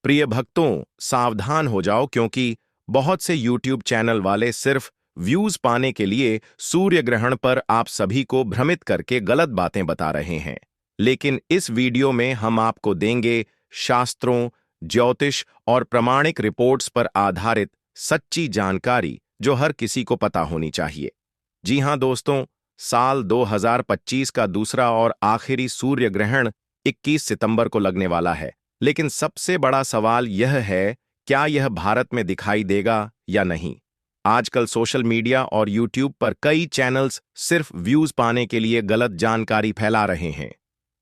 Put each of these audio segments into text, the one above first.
प्रिय भक्तों, सावधान हो जाओ क्योंकि बहुत से YouTube चैनल वाले सिर्फ व्यूज पाने के लिए सूर्य ग्रहण पर आप सभी को भ्रमित करके गलत बातें बता रहे हैं। लेकिन इस वीडियो में हम आपको देंगे शास्त्रों, ज्योतिष और प्रामाणिक रिपोर्ट्स पर आधारित सच्ची जानकारी जो हर किसी को पता होनी चाहिए। जी हां दोस्तों, साल 2025 का दूसरा और आखिरी सूर्य ग्रहण 21 सितंबर को लगने वाला है। लेकिन सबसे बड़ा सवाल यह है, क्या यह भारत में दिखाई देगा या नहीं। आजकल सोशल मीडिया और यूट्यूब पर कई चैनल्स सिर्फ व्यूज पाने के लिए गलत जानकारी फैला रहे हैं।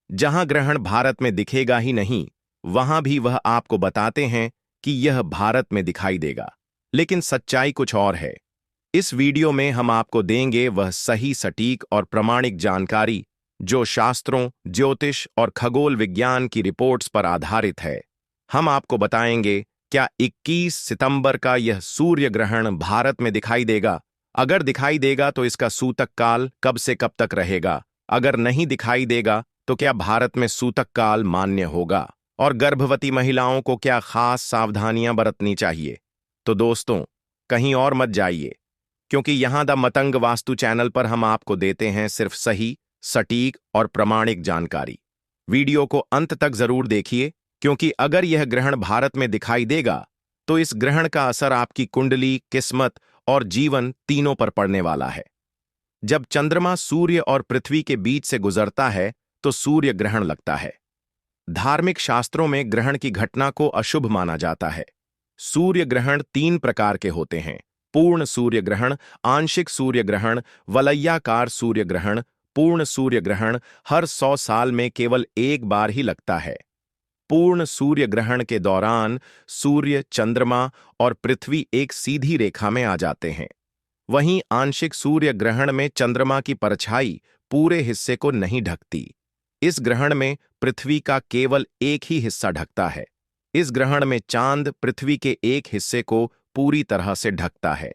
जहां ग्रहण भारत में दिखेगा ही नहीं, वहां भी वह आपको बताते हैं कि यह भारत में दिखाई देगा। लेकिन सच्चाई कुछ और है। इस वीडियो में हम आपको देंगे वह सही, सटीक और प्रामाणिक जानकारी जो शास्त्रों, ज्योतिष और खगोल विज्ञान की रिपोर्ट्स पर आधारित है। हम आपको बताएंगे क्या 21 सितंबर का यह सूर्य ग्रहण भारत में दिखाई देगा। अगर दिखाई देगा तो इसका सूतक काल कब से कब तक रहेगा। अगर नहीं दिखाई देगा तो क्या भारत में सूतक काल मान्य होगा, और गर्भवती महिलाओं को क्या खास सावधानियां बरतनी चाहिए। तो दोस्तों, कहीं और मत जाइए, क्योंकि यहां द मतंग वास्तु चैनल पर हम आपको देते हैं सिर्फ सही, सटीक और प्रामाणिक जानकारी। वीडियो को अंत तक जरूर देखिए, क्योंकि अगर यह ग्रहण भारत में दिखाई देगा तो इस ग्रहण का असर आपकी कुंडली, किस्मत और जीवन तीनों पर पड़ने वाला है। जब चंद्रमा सूर्य और पृथ्वी के बीच से गुजरता है तो सूर्य ग्रहण लगता है। धार्मिक शास्त्रों में ग्रहण की घटना को अशुभ माना जाता है। सूर्य ग्रहण 3 प्रकार के होते हैं: पूर्ण सूर्य ग्रहण, आंशिक सूर्य ग्रहण, वलयाकार सूर्य ग्रहण। पूर्ण सूर्य ग्रहण हर 100 साल में केवल एक बार ही लगता है। पूर्ण सूर्य ग्रहण के दौरान सूर्य, चंद्रमा और पृथ्वी एक सीधी रेखा में आ जाते हैं। वहीं आंशिक सूर्य ग्रहण में चंद्रमा की परछाई पूरे हिस्से को नहीं ढकती। इस ग्रहण में पृथ्वी का केवल एक ही हिस्सा ढकता है। इस ग्रहण में चांद पृथ्वी के एक हिस्से को पूरी तरह से ढकता है।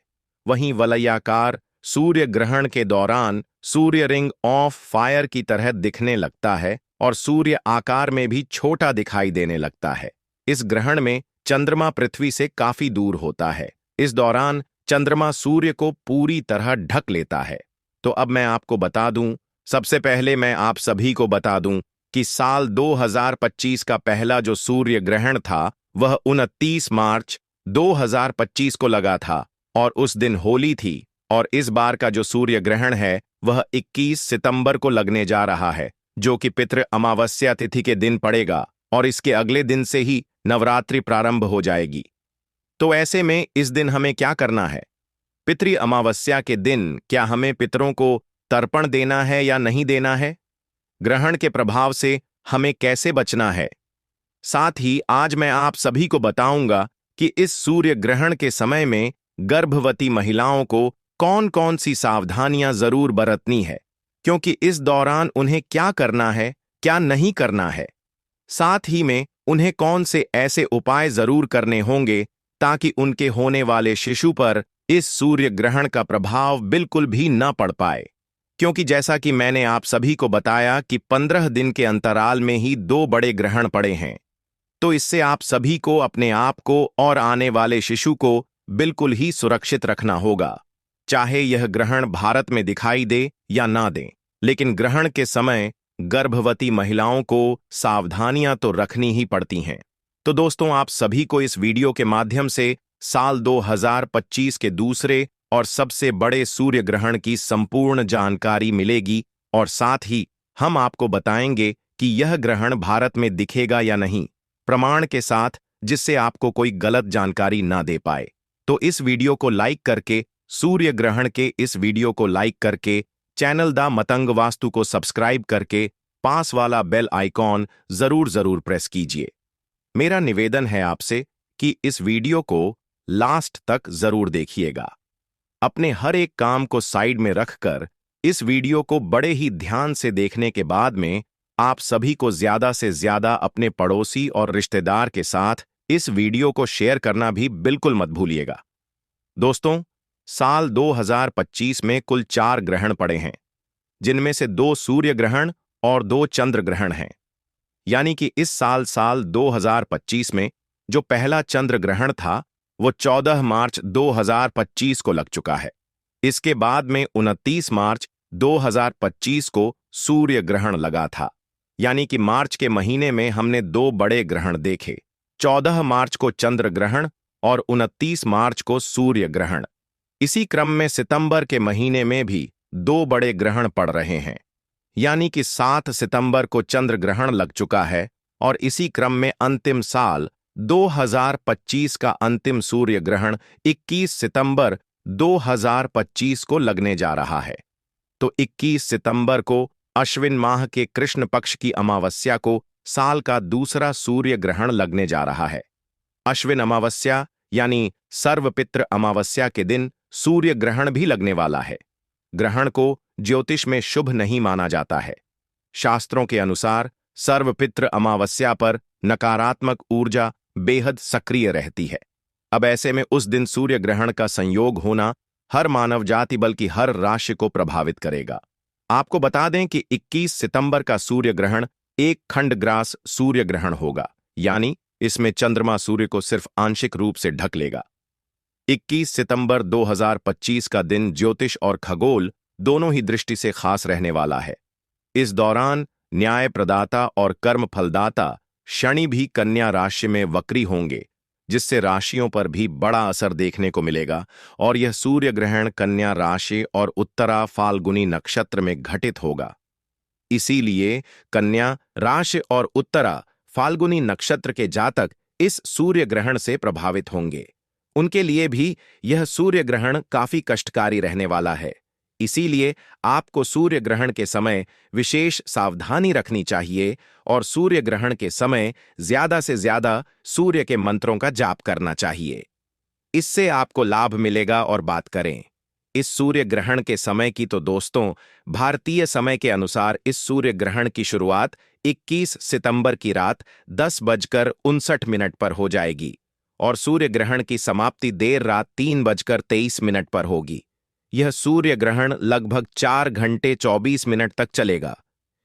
वहीं वलयाकार सूर्य ग्रहण के दौरान सूर्य रिंग ऑफ फायर की तरह दिखने लगता है और सूर्य आकार में भी छोटा दिखाई देने लगता है। इस ग्रहण में चंद्रमा पृथ्वी से काफी दूर होता है। इस दौरान चंद्रमा सूर्य को पूरी तरह ढक लेता है। तो अब मैं आपको बता दूं, सबसे पहले मैं आप सभी को बता दूं कि साल 2025 का पहला जो सूर्य ग्रहण था वह 29 मार्च 2025 को लगा था और उस दिन होली थी। और इस बार का जो सूर्य ग्रहण है वह 21 सितंबर को लगने जा रहा है, जो कि पितृ अमावस्या तिथि के दिन पड़ेगा, और इसके अगले दिन से ही नवरात्रि प्रारंभ हो जाएगी। तो ऐसे में इस दिन हमें क्या करना है? पितृ अमावस्या के दिन क्या हमें पितरों को तर्पण देना है या नहीं देना है? ग्रहण के प्रभाव से हमें कैसे बचना है? साथ ही आज मैं आप सभी को बताऊंगा कि इस सूर्य ग्रहण के समय में गर्भवती महिलाओं को कौन कौन सी सावधानियां जरूर बरतनी है, क्योंकि इस दौरान उन्हें क्या करना है, क्या नहीं करना है। साथ ही में उन्हें कौन से ऐसे उपाय जरूर करने होंगे ताकि उनके होने वाले शिशु पर इस सूर्य ग्रहण का प्रभाव बिल्कुल भी न पड़ पाए। क्योंकि जैसा कि मैंने आप सभी को बताया कि 15 दिन के अंतराल में ही 2 बड़े ग्रहण पड़े हैं, तो इससे आप सभी को अपने आप को और आने वाले शिशु को बिल्कुल ही सुरक्षित रखना होगा। चाहे यह ग्रहण भारत में दिखाई दे या ना दे, लेकिन ग्रहण के समय गर्भवती महिलाओं को सावधानियां तो रखनी ही पड़ती हैं। तो दोस्तों, आप सभी को इस वीडियो के माध्यम से साल 2025 के दूसरे और सबसे बड़े सूर्य ग्रहण की संपूर्ण जानकारी मिलेगी, और साथ ही हम आपको बताएंगे कि यह ग्रहण भारत में दिखेगा या नहीं, प्रमाण के साथ, जिससे आपको कोई गलत जानकारी ना दे पाए। तो इस वीडियो को लाइक करके, सूर्य ग्रहण के इस वीडियो को लाइक करके, चैनल द मतंग वास्तु को सब्सक्राइब करके पास वाला बेल आइकॉन जरूर प्रेस कीजिए। मेरा निवेदन है आपसे कि इस वीडियो को लास्ट तक जरूर देखिएगा। अपने हर एक काम को साइड में रखकर इस वीडियो को बड़े ही ध्यान से देखने के बाद में आप सभी को ज्यादा से ज्यादा अपने पड़ोसी और रिश्तेदार के साथ इस वीडियो को शेयर करना भी बिल्कुल मत भूलिएगा। दोस्तों, साल 2025 में कुल 4 ग्रहण पड़े हैं, जिनमें से 2 सूर्य ग्रहण और 2 चंद्र ग्रहण हैं। यानी कि इस साल 2025 में जो पहला चंद्र ग्रहण था वो 14 मार्च 2025 को लग चुका है। इसके बाद में 29 मार्च 2025 को सूर्य ग्रहण लगा था। यानी कि मार्च के महीने में हमने दो बड़े ग्रहण देखे, 14 मार्च को चंद्र ग्रहण और 29 मार्च को सूर्य ग्रहण। इसी क्रम में सितंबर के महीने में भी दो बड़े ग्रहण पड़ रहे हैं। यानी कि 7 सितंबर को चंद्र ग्रहण लग चुका है और इसी क्रम में अंतिम साल 2025 का अंतिम सूर्य ग्रहण 21 सितंबर 2025 को लगने जा रहा है। तो 21 सितंबर को अश्विन माह के कृष्ण पक्ष की अमावस्या को साल का दूसरा सूर्य ग्रहण लगने जा रहा है। अश्विन अमावस्या यानी सर्वपित्र अमावस्या के दिन सूर्य ग्रहण भी लगने वाला है। ग्रहण को ज्योतिष में शुभ नहीं माना जाता है। शास्त्रों के अनुसार सर्वपित्र अमावस्या पर नकारात्मक ऊर्जा बेहद सक्रिय रहती है। अब ऐसे में उस दिन सूर्य ग्रहण का संयोग होना हर मानव जाति बल्कि हर राशि को प्रभावित करेगा। आपको बता दें कि 21 सितंबर का सूर्य ग्रहण एक खंडग्रास सूर्य ग्रहण होगा, यानी इसमें चंद्रमा सूर्य को सिर्फ आंशिक रूप से ढक लेगा। 21 सितंबर 2025 का दिन ज्योतिष और खगोल दोनों ही दृष्टि से खास रहने वाला है। इस दौरान न्याय प्रदाता और कर्म फलदाता शनि भी कन्या राशि में वक्री होंगे, जिससे राशियों पर भी बड़ा असर देखने को मिलेगा। और यह सूर्य ग्रहण कन्या राशि और उत्तरा फाल्गुनी नक्षत्र में घटित होगा। इसीलिए कन्या राशि और उत्तरा फाल्गुनी नक्षत्र के जातक इस सूर्य ग्रहण से प्रभावित होंगे। उनके लिए भी यह सूर्य ग्रहण काफी कष्टकारी रहने वाला है। इसीलिए आपको सूर्य ग्रहण के समय विशेष सावधानी रखनी चाहिए और सूर्य ग्रहण के समय ज्यादा से ज्यादा सूर्य के मंत्रों का जाप करना चाहिए। इससे आपको लाभ मिलेगा। और बात करें इस सूर्य ग्रहण के समय की तो दोस्तों, भारतीय समय के अनुसार इस सूर्य ग्रहण की शुरुआत 21 सितंबर की रात 10:59 पर हो जाएगी और सूर्य ग्रहण की समाप्ति देर रात 3:23 पर होगी। यह सूर्य ग्रहण लगभग 4 घंटे 24 मिनट तक चलेगा।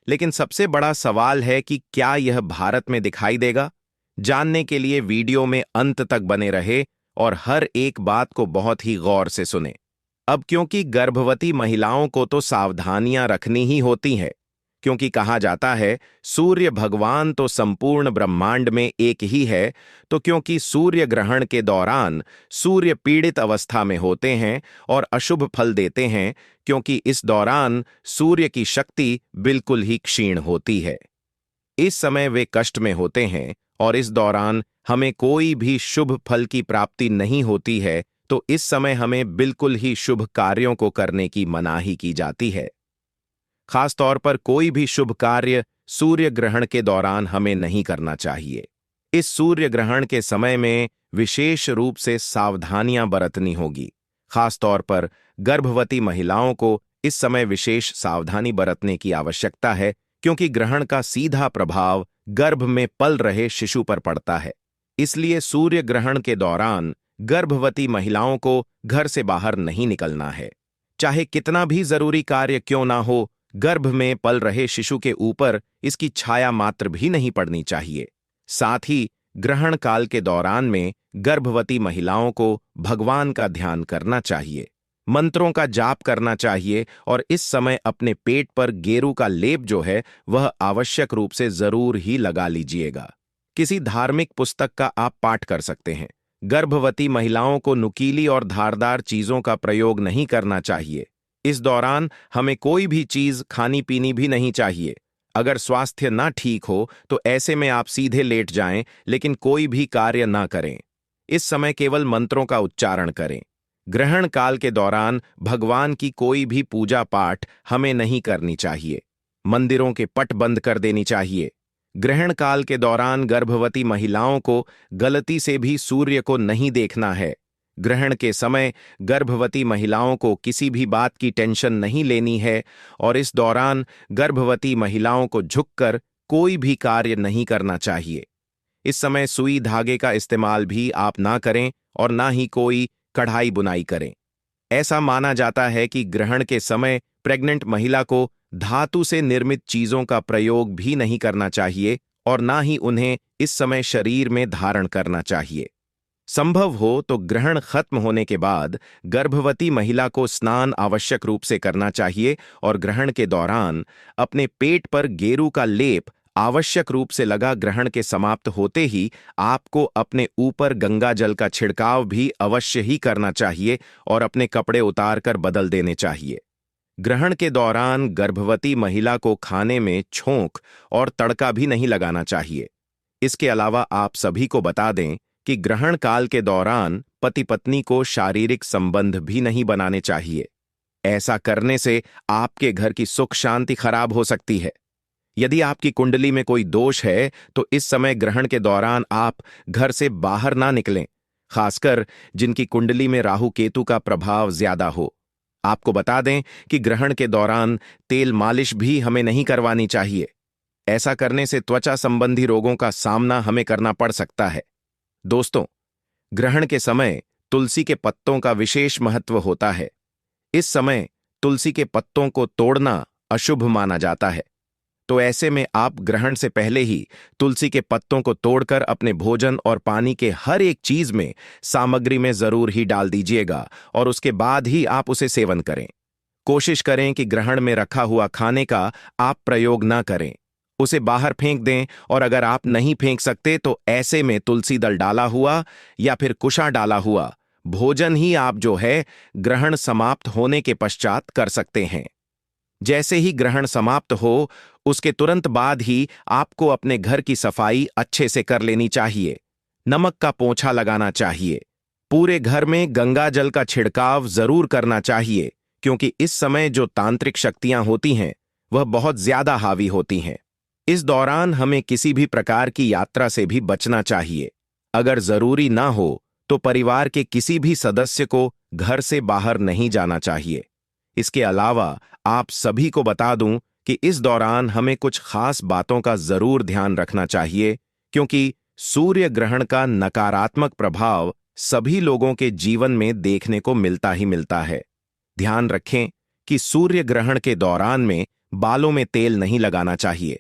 लेकिन सबसे बड़ा सवाल है कि क्या यह भारत में दिखाई देगा? जानने के लिए वीडियो में अंत तक बने रहे और हर एक बात को बहुत ही गौर से सुने। अब क्योंकि गर्भवती महिलाओं को तो सावधानियां रखनी ही होती हैं, क्योंकि कहा जाता है सूर्य भगवान तो संपूर्ण ब्रह्मांड में एक ही है, तो क्योंकि सूर्य ग्रहण के दौरान सूर्य पीड़ित अवस्था में होते हैं और अशुभ फल देते हैं, क्योंकि इस दौरान सूर्य की शक्ति बिल्कुल ही क्षीण होती है। इस समय वे कष्ट में होते हैं और इस दौरान हमें कोई भी शुभ फल की प्राप्ति नहीं होती है, तो इस समय हमें बिल्कुल ही शुभ कार्यों को करने की मनाही की जाती है। खास तौर पर कोई भी शुभ कार्य सूर्य ग्रहण के दौरान हमें नहीं करना चाहिए। इस सूर्य ग्रहण के समय में विशेष रूप से सावधानियां बरतनी होगी। खास तौर पर गर्भवती महिलाओं को इस समय विशेष सावधानी बरतने की आवश्यकता है, क्योंकि ग्रहण का सीधा प्रभाव गर्भ में पल रहे शिशु पर पड़ता है। इसलिए सूर्य ग्रहण के दौरान गर्भवती महिलाओं को घर से बाहर नहीं निकलना है। चाहे कितना भी जरूरी कार्य क्यों ना हो, गर्भ में पल रहे शिशु के ऊपर इसकी छाया मात्र भी नहीं पड़नी चाहिए। साथ ही ग्रहण काल के दौरान में गर्भवती महिलाओं को भगवान का ध्यान करना चाहिए, मंत्रों का जाप करना चाहिए और इस समय अपने पेट पर गेरू का लेप जो है वह आवश्यक रूप से जरूर ही लगा लीजिएगा। किसी धार्मिक पुस्तक का आप पाठ कर सकते हैं। गर्भवती महिलाओं को नुकीली और धारदार चीजों का प्रयोग नहीं करना चाहिए। इस दौरान हमें कोई भी चीज खानी पीनी भी नहीं चाहिए। अगर स्वास्थ्य ना ठीक हो तो ऐसे में आप सीधे लेट जाएं, लेकिन कोई भी कार्य ना करें। इस समय केवल मंत्रों का उच्चारण करें। ग्रहण काल के दौरान भगवान की कोई भी पूजा पाठ हमें नहीं करनी चाहिए। मंदिरों के पट बंद कर देनी चाहिए। ग्रहण काल के दौरान गर्भवती महिलाओं को गलती से भी सूर्य को नहीं देखना है। ग्रहण के समय गर्भवती महिलाओं को किसी भी बात की टेंशन नहीं लेनी है और इस दौरान गर्भवती महिलाओं को झुककर कोई भी कार्य नहीं करना चाहिए। इस समय सुई धागे का इस्तेमाल भी आप ना करें और ना ही कोई कढ़ाई बुनाई करें। ऐसा माना जाता है कि ग्रहण के समय प्रेग्नेंट महिला को धातु से निर्मित चीजों का प्रयोग भी नहीं करना चाहिए और ना ही उन्हें इस समय शरीर में धारण करना चाहिए। संभव हो तो ग्रहण खत्म होने के बाद गर्भवती महिला को स्नान आवश्यक रूप से करना चाहिए और ग्रहण के दौरान अपने पेट पर गेरू का लेप आवश्यक रूप से लगा। ग्रहण के समाप्त होते ही आपको अपने ऊपर गंगा जल का छिड़काव भी अवश्य ही करना चाहिए और अपने कपड़े उतारकर बदल देने चाहिए। ग्रहण के दौरान गर्भवती महिला को खाने में छोंक और तड़का भी नहीं लगाना चाहिए। इसके अलावा आप सभी को बता दें कि ग्रहण काल के दौरान पति पत्नी को शारीरिक संबंध भी नहीं बनाने चाहिए। ऐसा करने से आपके घर की सुख शांति खराब हो सकती है। यदि आपकी कुंडली में कोई दोष है तो इस समय ग्रहण के दौरान आप घर से बाहर ना निकलें, खासकर जिनकी कुंडली में राहु केतु का प्रभाव ज्यादा हो। आपको बता दें कि ग्रहण के दौरान तेल मालिश भी हमें नहीं करवानी चाहिए। ऐसा करने से त्वचा संबंधी रोगों का सामना हमें करना पड़ सकता है। दोस्तों, ग्रहण के समय तुलसी के पत्तों का विशेष महत्व होता है। इस समय तुलसी के पत्तों को तोड़ना अशुभ माना जाता है, तो ऐसे में आप ग्रहण से पहले ही तुलसी के पत्तों को तोड़कर अपने भोजन और पानी के हर एक चीज में सामग्री में जरूर ही डाल दीजिएगा और उसके बाद ही आप उसे सेवन करें। कोशिश करें कि ग्रहण में रखा हुआ खाने का आप प्रयोग ना करें, उसे बाहर फेंक दें और अगर आप नहीं फेंक सकते तो ऐसे में तुलसी दल डाला हुआ या फिर कुशा डाला हुआ भोजन ही आप जो है ग्रहण समाप्त होने के पश्चात कर सकते हैं। जैसे ही ग्रहण समाप्त हो उसके तुरंत बाद ही आपको अपने घर की सफाई अच्छे से कर लेनी चाहिए। नमक का पोंछा लगाना चाहिए। पूरे घर में गंगा जल का छिड़काव जरूर करना चाहिए, क्योंकि इस समय जो तांत्रिक शक्तियां होती हैं वह बहुत ज्यादा हावी होती हैं। इस दौरान हमें किसी भी प्रकार की यात्रा से भी बचना चाहिए। अगर जरूरी ना हो तो परिवार के किसी भी सदस्य को घर से बाहर नहीं जाना चाहिए। इसके अलावा आप सभी को बता दूं कि इस दौरान हमें कुछ खास बातों का जरूर ध्यान रखना चाहिए, क्योंकि सूर्य ग्रहण का नकारात्मक प्रभाव सभी लोगों के जीवन में देखने को मिलता ही मिलता है। ध्यान रखें कि सूर्य ग्रहण के दौरान में बालों में तेल नहीं लगाना चाहिए,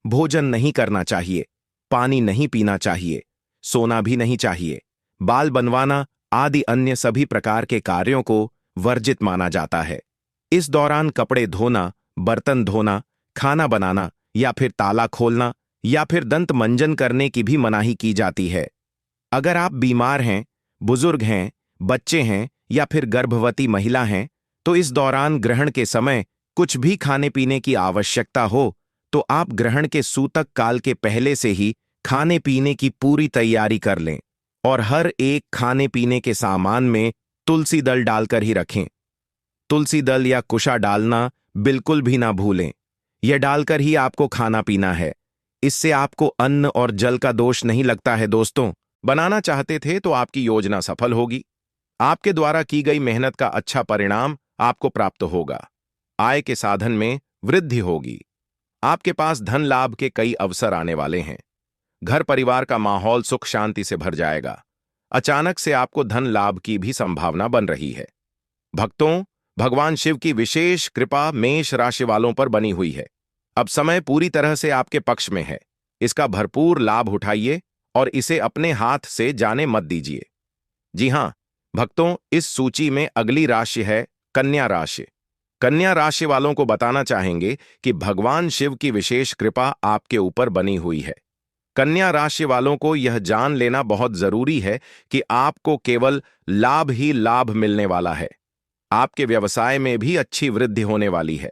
भोजन नहीं करना चाहिए, पानी नहीं पीना चाहिए, सोना भी नहीं चाहिए, बाल बनवाना आदि अन्य सभी प्रकार के कार्यों को वर्जित माना जाता है। इस दौरान कपड़े धोना, बर्तन धोना, खाना बनाना या फिर ताला खोलना या फिर दंत मंजन करने की भी मनाही की जाती है। अगर आप बीमार हैं, बुजुर्ग हैं, बच्चे हैं या फिर गर्भवती महिला हैं तो इस दौरान ग्रहण के समय कुछ भी खाने पीने की आवश्यकता हो तो आप ग्रहण के सूतक काल के पहले से ही खाने पीने की पूरी तैयारी कर लें और हर एक खाने पीने के सामान में तुलसी दल डालकर ही रखें। तुलसी दल या कुशा डालना बिल्कुल भी ना भूलें। यह डालकर ही आपको खाना पीना है। इससे आपको अन्न और जल का दोष नहीं लगता है। दोस्तों, बनाना चाहते थे तो आपकी योजना सफल होगी। आपके द्वारा की गई मेहनत का अच्छा परिणाम आपको प्राप्त होगा। आय के साधन में वृद्धि होगी। आपके पास धन लाभ के कई अवसर आने वाले हैं। घर परिवार का माहौल सुख शांति से भर जाएगा। अचानक से आपको धन लाभ की भी संभावना बन रही है। भक्तों, भगवान शिव की विशेष कृपा मेष राशि वालों पर बनी हुई है। अब समय पूरी तरह से आपके पक्ष में है। इसका भरपूर लाभ उठाइए और इसे अपने हाथ से जाने मत दीजिए। जी हां भक्तों, इस सूची में अगली राशि है कन्या राशि। कन्या राशि वालों को बताना चाहेंगे कि भगवान शिव की विशेष कृपा आपके ऊपर बनी हुई है। कन्या राशि वालों को यह जान लेना बहुत जरूरी है कि आपको केवल लाभ ही लाभ मिलने वाला है। आपके व्यवसाय में भी अच्छी वृद्धि होने वाली है।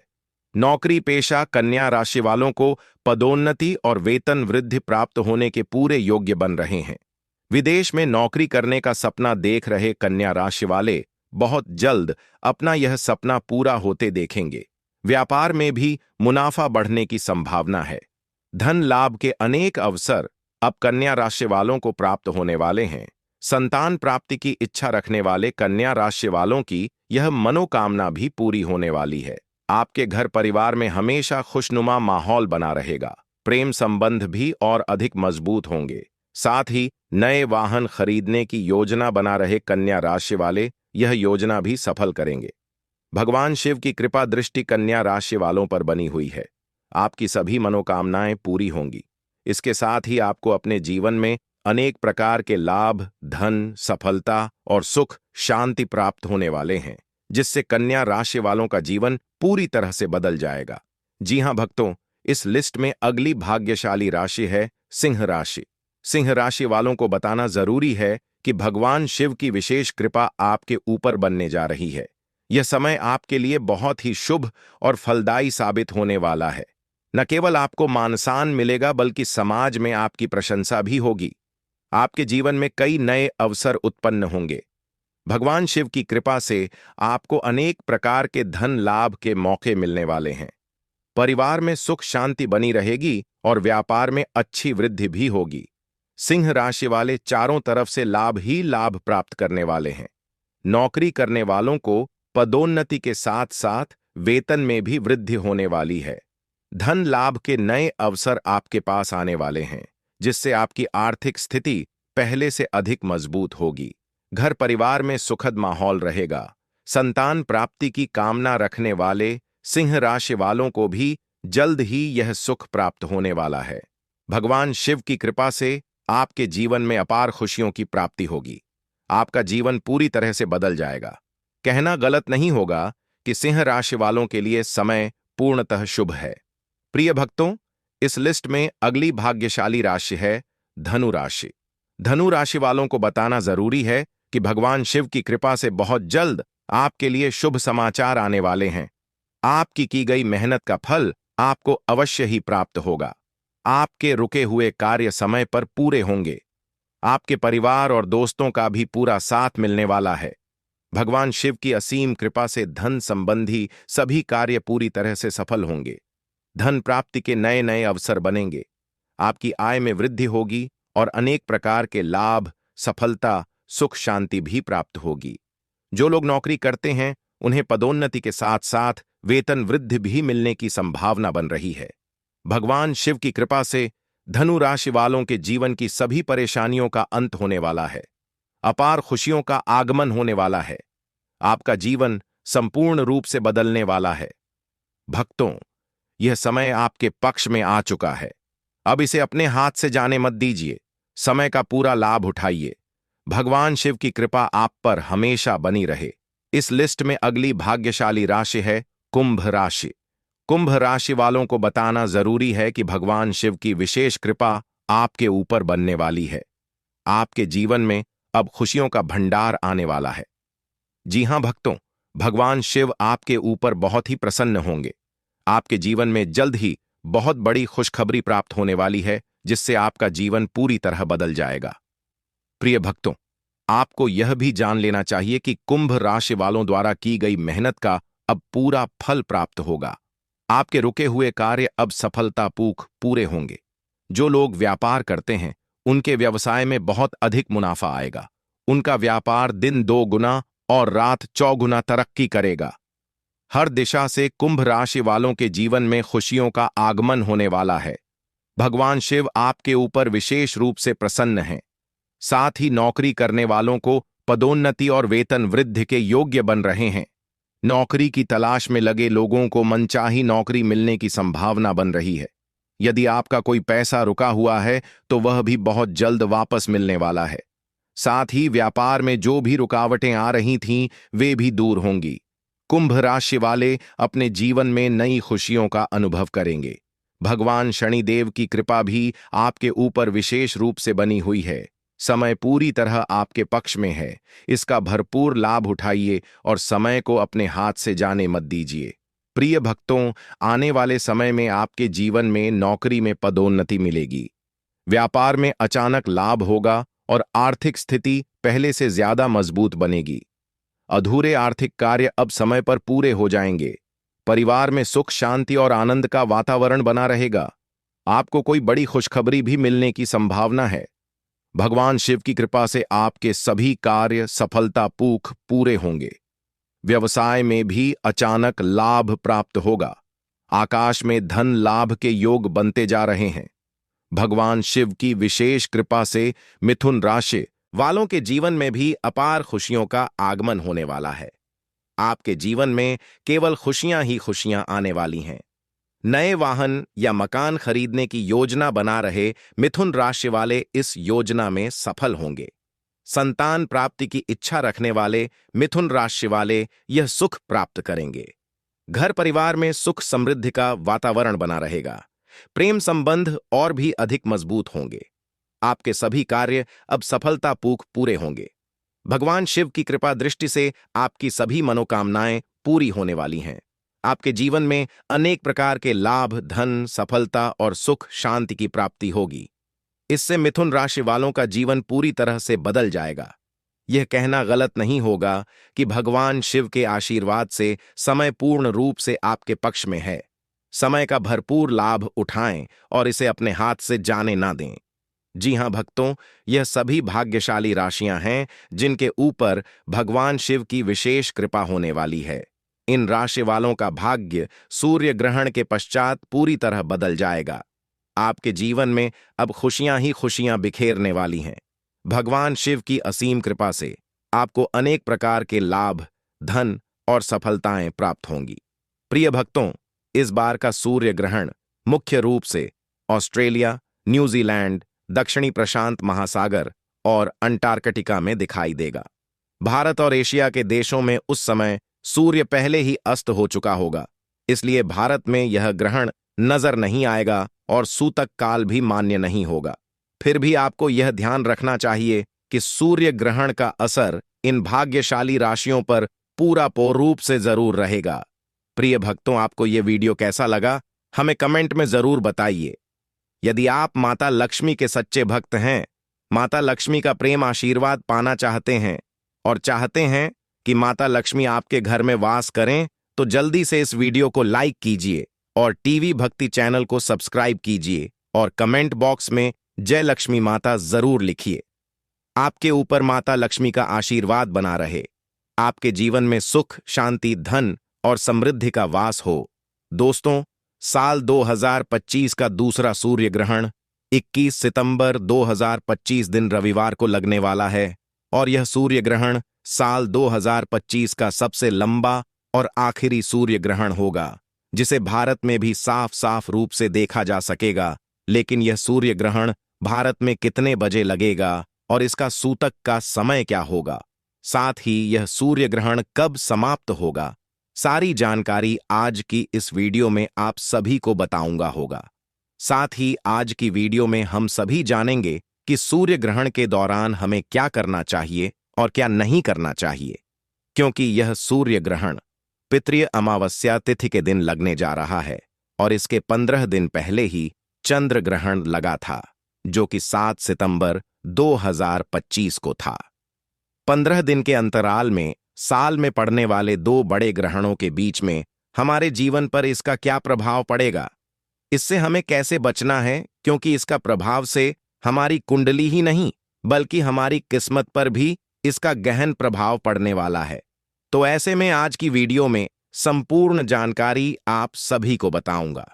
नौकरी पेशा कन्या राशि वालों को पदोन्नति और वेतन वृद्धि प्राप्त होने के पूरे योग्य बन रहे हैं। विदेश में नौकरी करने का सपना देख रहे कन्या राशि वाले बहुत जल्द अपना यह सपना पूरा होते देखेंगे। व्यापार में भी मुनाफा बढ़ने की संभावना है। धन लाभ के अनेक अवसर अब कन्या राशि वालों को प्राप्त होने वाले हैं। संतान प्राप्ति की इच्छा रखने वाले कन्या राशि वालों की यह मनोकामना भी पूरी होने वाली है। आपके घर परिवार में हमेशा खुशनुमा माहौल बना रहेगा। प्रेम संबंध भी और अधिक मजबूत होंगे। साथ ही नए वाहन खरीदने की योजना बना रहे कन्या राशि वाले यह योजना भी सफल करेंगे। भगवान शिव की कृपा दृष्टि कन्या राशि वालों पर बनी हुई है। आपकी सभी मनोकामनाएं पूरी होंगी। इसके साथ ही आपको अपने जीवन में अनेक प्रकार के लाभ, धन, सफलता और सुख शांति प्राप्त होने वाले हैं, जिससे कन्या राशि वालों का जीवन पूरी तरह से बदल जाएगा। जी हां भक्तों, इस लिस्ट में अगली भाग्यशाली राशि है सिंह राशि। सिंह राशि वालों को बताना जरूरी है कि भगवान शिव की विशेष कृपा आपके ऊपर बनने जा रही है। यह समय आपके लिए बहुत ही शुभ और फलदायी साबित होने वाला है। न केवल आपको मान-सम्मान मिलेगा, बल्कि समाज में आपकी प्रशंसा भी होगी। आपके जीवन में कई नए अवसर उत्पन्न होंगे। भगवान शिव की कृपा से आपको अनेक प्रकार के धन लाभ के मौके मिलने वाले हैं। परिवार में सुख शांति बनी रहेगी और व्यापार में अच्छी वृद्धि भी होगी। सिंह राशि वाले चारों तरफ से लाभ ही लाभ प्राप्त करने वाले हैं। नौकरी करने वालों को पदोन्नति के साथ साथ वेतन में भी वृद्धि होने वाली है। धन लाभ के नए अवसर आपके पास आने वाले हैं, जिससे आपकी आर्थिक स्थिति पहले से अधिक मजबूत होगी। घर परिवार में सुखद माहौल रहेगा। संतान प्राप्ति की कामना रखने वाले सिंह राशि वालों को भी जल्द ही यह सुख प्राप्त होने वाला है। भगवान शिव की कृपा से आपके जीवन में अपार खुशियों की प्राप्ति होगी। आपका जीवन पूरी तरह से बदल जाएगा। कहना गलत नहीं होगा कि सिंह राशि वालों के लिए समय पूर्णतः शुभ है। प्रिय भक्तों, इस लिस्ट में अगली भाग्यशाली राशि है धनु राशि। धनु राशि वालों को बताना जरूरी है कि भगवान शिव की कृपा से बहुत जल्द आपके लिए शुभ समाचार आने वाले हैं। आपकी की गई मेहनत का फल आपको अवश्य ही प्राप्त होगा। आपके रुके हुए कार्य समय पर पूरे होंगे। आपके परिवार और दोस्तों का भी पूरा साथ मिलने वाला है। भगवान शिव की असीम कृपा से धन संबंधी सभी कार्य पूरी तरह से सफल होंगे। धन प्राप्ति के नए नए अवसर बनेंगे। आपकी आय में वृद्धि होगी और अनेक प्रकार के लाभ, सफलता, सुख शांति भी प्राप्त होगी। जो लोग नौकरी करते हैं, उन्हें पदोन्नति के साथ साथ वेतन वृद्धि भी मिलने की संभावना बन रही है। भगवान शिव की कृपा से धनु राशि वालों के जीवन की सभी परेशानियों का अंत होने वाला है। अपार खुशियों का आगमन होने वाला है। आपका जीवन संपूर्ण रूप से बदलने वाला है। भक्तों, यह समय आपके पक्ष में आ चुका है। अब इसे अपने हाथ से जाने मत दीजिए। समय का पूरा लाभ उठाइए। भगवान शिव की कृपा आप पर हमेशा बनी रहे। इस लिस्ट में अगली भाग्यशाली राशि है कुंभ राशि। कुंभ राशि वालों को बताना जरूरी है कि भगवान शिव की विशेष कृपा आपके ऊपर बनने वाली है। आपके जीवन में अब खुशियों का भंडार आने वाला है। जी हां भक्तों, भगवान शिव आपके ऊपर बहुत ही प्रसन्न होंगे। आपके जीवन में जल्द ही बहुत बड़ी खुशखबरी प्राप्त होने वाली है, जिससे आपका जीवन पूरी तरह बदल जाएगा। प्रिय भक्तों, आपको यह भी जान लेना चाहिए कि कुंभ राशि वालों द्वारा की गई मेहनत का अब पूरा फल प्राप्त होगा। आपके रुके हुए कार्य अब सफलतापूर्वक पूरे होंगे। जो लोग व्यापार करते हैं, उनके व्यवसाय में बहुत अधिक मुनाफा आएगा। उनका व्यापार दिन 2 गुना और रात 4 गुना तरक्की करेगा। हर दिशा से कुंभ राशि वालों के जीवन में खुशियों का आगमन होने वाला है। भगवान शिव आपके ऊपर विशेष रूप से प्रसन्न हैं। साथ ही नौकरी करने वालों को पदोन्नति और वेतन वृद्धि के योग्य बन रहे हैं। नौकरी की तलाश में लगे लोगों को मनचाही नौकरी मिलने की संभावना बन रही है। यदि आपका कोई पैसा रुका हुआ है, तो वह भी बहुत जल्द वापस मिलने वाला है। साथ ही व्यापार में जो भी रुकावटें आ रही थीं, वे भी दूर होंगी। कुंभ राशि वाले अपने जीवन में नई खुशियों का अनुभव करेंगे। भगवान शनिदेव की कृपा भी आपके ऊपर विशेष रूप से बनी हुई है। समय पूरी तरह आपके पक्ष में है। इसका भरपूर लाभ उठाइए और समय को अपने हाथ से जाने मत दीजिए। प्रिय भक्तों, आने वाले समय में आपके जीवन में नौकरी में पदोन्नति मिलेगी। व्यापार में अचानक लाभ होगा और आर्थिक स्थिति पहले से ज्यादा मजबूत बनेगी। अधूरे आर्थिक कार्य अब समय पर पूरे हो जाएंगे। परिवार में सुख शांति और आनंद का वातावरण बना रहेगा। आपको कोई बड़ी खुशखबरी भी मिलने की संभावना है। भगवान शिव की कृपा से आपके सभी कार्य सफलतापूर्वक पूरे होंगे। व्यवसाय में भी अचानक लाभ प्राप्त होगा। आकाश में धन लाभ के योग बनते जा रहे हैं। भगवान शिव की विशेष कृपा से मिथुन राशि वालों के जीवन में भी अपार खुशियों का आगमन होने वाला है। आपके जीवन में केवल खुशियां ही खुशियां आने वाली हैं। नए वाहन या मकान खरीदने की योजना बना रहे मिथुन राशि वाले इस योजना में सफल होंगे। संतान प्राप्ति की इच्छा रखने वाले मिथुन राशि वाले यह सुख प्राप्त करेंगे। घर परिवार में सुख समृद्धि का वातावरण बना रहेगा। प्रेम संबंध और भी अधिक मजबूत होंगे। आपके सभी कार्य अब सफलतापूर्वक पूरे होंगे। भगवान शिव की कृपा दृष्टि से आपकी सभी मनोकामनाएं पूरी होने वाली हैं। आपके जीवन में अनेक प्रकार के लाभ, धन, सफलता और सुख शांति की प्राप्ति होगी। इससे मिथुन राशि वालों का जीवन पूरी तरह से बदल जाएगा। यह कहना गलत नहीं होगा कि भगवान शिव के आशीर्वाद से समय पूर्ण रूप से आपके पक्ष में है। समय का भरपूर लाभ उठाएं और इसे अपने हाथ से जाने ना दें। जी हां भक्तों, यह सभी भाग्यशाली राशियां हैं जिनके ऊपर भगवान शिव की विशेष कृपा होने वाली है। इन राशि वालों का भाग्य सूर्य ग्रहण के पश्चात पूरी तरह बदल जाएगा। आपके जीवन में अब खुशियां ही खुशियां बिखेरने वाली हैं। भगवान शिव की असीम कृपा से आपको अनेक प्रकार के लाभ, धन और सफलताएं प्राप्त होंगी। प्रिय भक्तों, इस बार का सूर्य ग्रहण मुख्य रूप से ऑस्ट्रेलिया, न्यूजीलैंड, दक्षिणी प्रशांत महासागर और अंटार्कटिका में दिखाई देगा। भारत और एशिया के देशों में उस समय सूर्य पहले ही अस्त हो चुका होगा, इसलिए भारत में यह ग्रहण नजर नहीं आएगा और सूतक काल भी मान्य नहीं होगा। फिर भी आपको यह ध्यान रखना चाहिए कि सूर्य ग्रहण का असर इन भाग्यशाली राशियों पर पूरा रूप से जरूर रहेगा। प्रिय भक्तों, आपको यह वीडियो कैसा लगा हमें कमेंट में जरूर बताइए। यदि आप माता लक्ष्मी के सच्चे भक्त हैं, माता लक्ष्मी का प्रेम आशीर्वाद पाना चाहते हैं और चाहते हैं कि माता लक्ष्मी आपके घर में वास करें, तो जल्दी से इस वीडियो को लाइक कीजिए और टीवी भक्ति चैनल को सब्सक्राइब कीजिए और कमेंट बॉक्स में जय लक्ष्मी माता जरूर लिखिए। आपके ऊपर माता लक्ष्मी का आशीर्वाद बना रहे। आपके जीवन में सुख, शांति, धन और समृद्धि का वास हो। दोस्तों, साल 2025 का दूसरा सूर्य ग्रहण 21 सितंबर 2025 दिन रविवार को लगने वाला है और यह सूर्य ग्रहण साल 2025 का सबसे लंबा और आखिरी सूर्य ग्रहण होगा, जिसे भारत में भी साफ साफ रूप से देखा जा सकेगा। लेकिन यह सूर्य ग्रहण भारत में कितने बजे लगेगा और इसका सूतक का समय क्या होगा, साथ ही यह सूर्य ग्रहण कब समाप्त होगा, सारी जानकारी आज की इस वीडियो में आप सभी को बताऊंगा होगा। साथ ही आज की वीडियो में हम सभी जानेंगे कि सूर्य ग्रहण के दौरान हमें क्या करना चाहिए और क्या नहीं करना चाहिए, क्योंकि यह सूर्य ग्रहण पितृ अमावस्या तिथि के दिन लगने जा रहा है और इसके 15 दिन पहले ही चंद्र ग्रहण लगा था, जो कि 7 सितंबर 2025 को था। 15 दिन के अंतराल में साल में पड़ने वाले दो बड़े ग्रहणों के बीच में हमारे जीवन पर इसका क्या प्रभाव पड़ेगा, इससे हमें कैसे बचना है, क्योंकि इसका प्रभाव से हमारी कुंडली ही नहीं बल्कि हमारी किस्मत पर भी इसका गहन प्रभाव पड़ने वाला है। तो ऐसे में आज की वीडियो में संपूर्ण जानकारी आप सभी को बताऊंगा।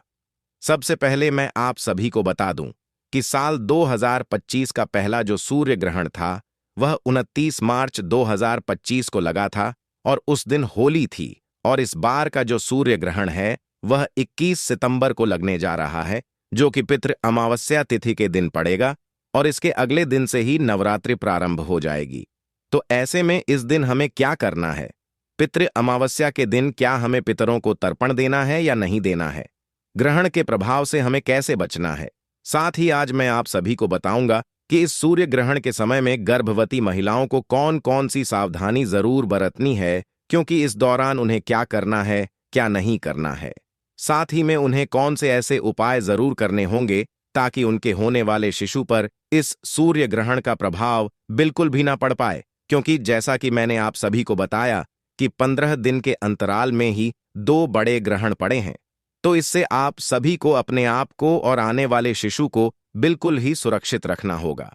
सबसे पहले मैं आप सभी को बता दूं कि साल 2025 का पहला जो सूर्य ग्रहण था वह 29 मार्च 2025 को लगा था और उस दिन होली थी, और इस बार का जो सूर्य ग्रहण है वह 21 सितंबर को लगने जा रहा है, जो कि पितृ अमावस्या तिथि के दिन पड़ेगा और इसके अगले दिन से ही नवरात्रि प्रारंभ हो जाएगी। तो ऐसे में इस दिन हमें क्या करना है? पितृ अमावस्या के दिन क्या हमें पितरों को तर्पण देना है या नहीं देना है? ग्रहण के प्रभाव से हमें कैसे बचना है? साथ ही आज मैं आप सभी को बताऊंगा कि इस सूर्य ग्रहण के समय में गर्भवती महिलाओं को कौन कौन सी सावधानी जरूर बरतनी है, क्योंकि इस दौरान उन्हें क्या करना है, क्या नहीं करना है। साथ ही में उन्हें कौन से ऐसे उपाय जरूर करने होंगे ताकि उनके होने वाले शिशु पर इस सूर्य ग्रहण का प्रभाव बिल्कुल भी ना पड़ पाए, क्योंकि जैसा कि मैंने आप सभी को बताया कि 15 दिन के अंतराल में ही दो बड़े ग्रहण पड़े हैं, तो इससे आप सभी को अपने आप को और आने वाले शिशु को बिल्कुल ही सुरक्षित रखना होगा।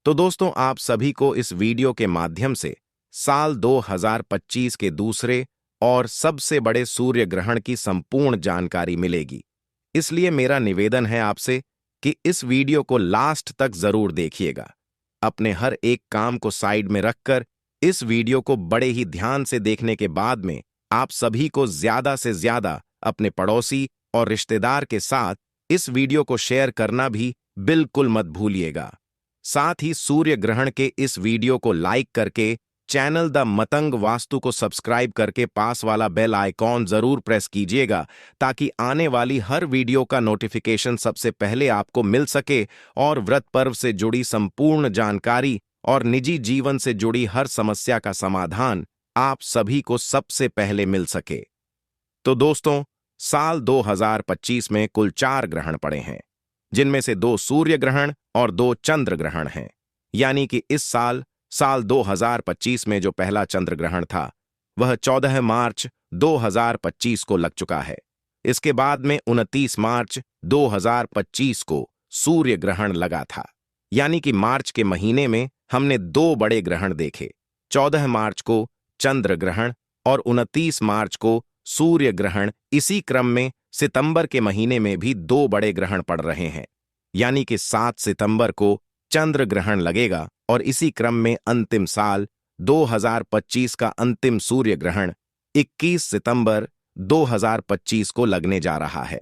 तो दोस्तों, आप सभी को इस वीडियो के माध्यम से साल 2025 के दूसरे और सबसे बड़े सूर्य ग्रहण की संपूर्ण जानकारी मिलेगी। इसलिए मेरा निवेदन है आपसे कि इस वीडियो को लास्ट तक जरूर देखिएगा। अपने हर एक काम को साइड में रखकर इस वीडियो को बड़े ही ध्यान से देखने के बाद में आप सभी को ज्यादा से ज्यादा अपने पड़ोसी और रिश्तेदार के साथ इस वीडियो को शेयर करना भी बिल्कुल मत भूलिएगा। साथ ही सूर्य ग्रहण के इस वीडियो को लाइक करके चैनल द मतंग वास्तु को सब्सक्राइब करके पास वाला बेल आइकॉन जरूर प्रेस कीजिएगा, ताकि आने वाली हर वीडियो का नोटिफिकेशन सबसे पहले आपको मिल सके और व्रत पर्व से जुड़ी संपूर्ण जानकारी और निजी जीवन से जुड़ी हर समस्या का समाधान आप सभी को सबसे पहले मिल सके। तो दोस्तों, साल 2025 में कुल 4 ग्रहण पड़े हैं, जिनमें से 2 सूर्य ग्रहण और 2 चंद्र ग्रहण हैं। यानी कि इस साल 2025 में जो पहला चंद्र ग्रहण था वह 14 मार्च 2025 को लग चुका है। इसके बाद में 29 मार्च 2025 को सूर्य ग्रहण लगा था। यानी कि मार्च के महीने में हमने 2 बड़े ग्रहण देखे, 14 मार्च को चंद्र ग्रहण और 29 मार्च को सूर्य ग्रहण। इसी क्रम में सितंबर के महीने में भी 2 बड़े ग्रहण पड़ रहे हैं। यानी कि 7 सितंबर को चंद्र ग्रहण लगेगा और इसी क्रम में अंतिम साल 2025 का अंतिम सूर्य ग्रहण 21 सितंबर 2025 को लगने जा रहा है।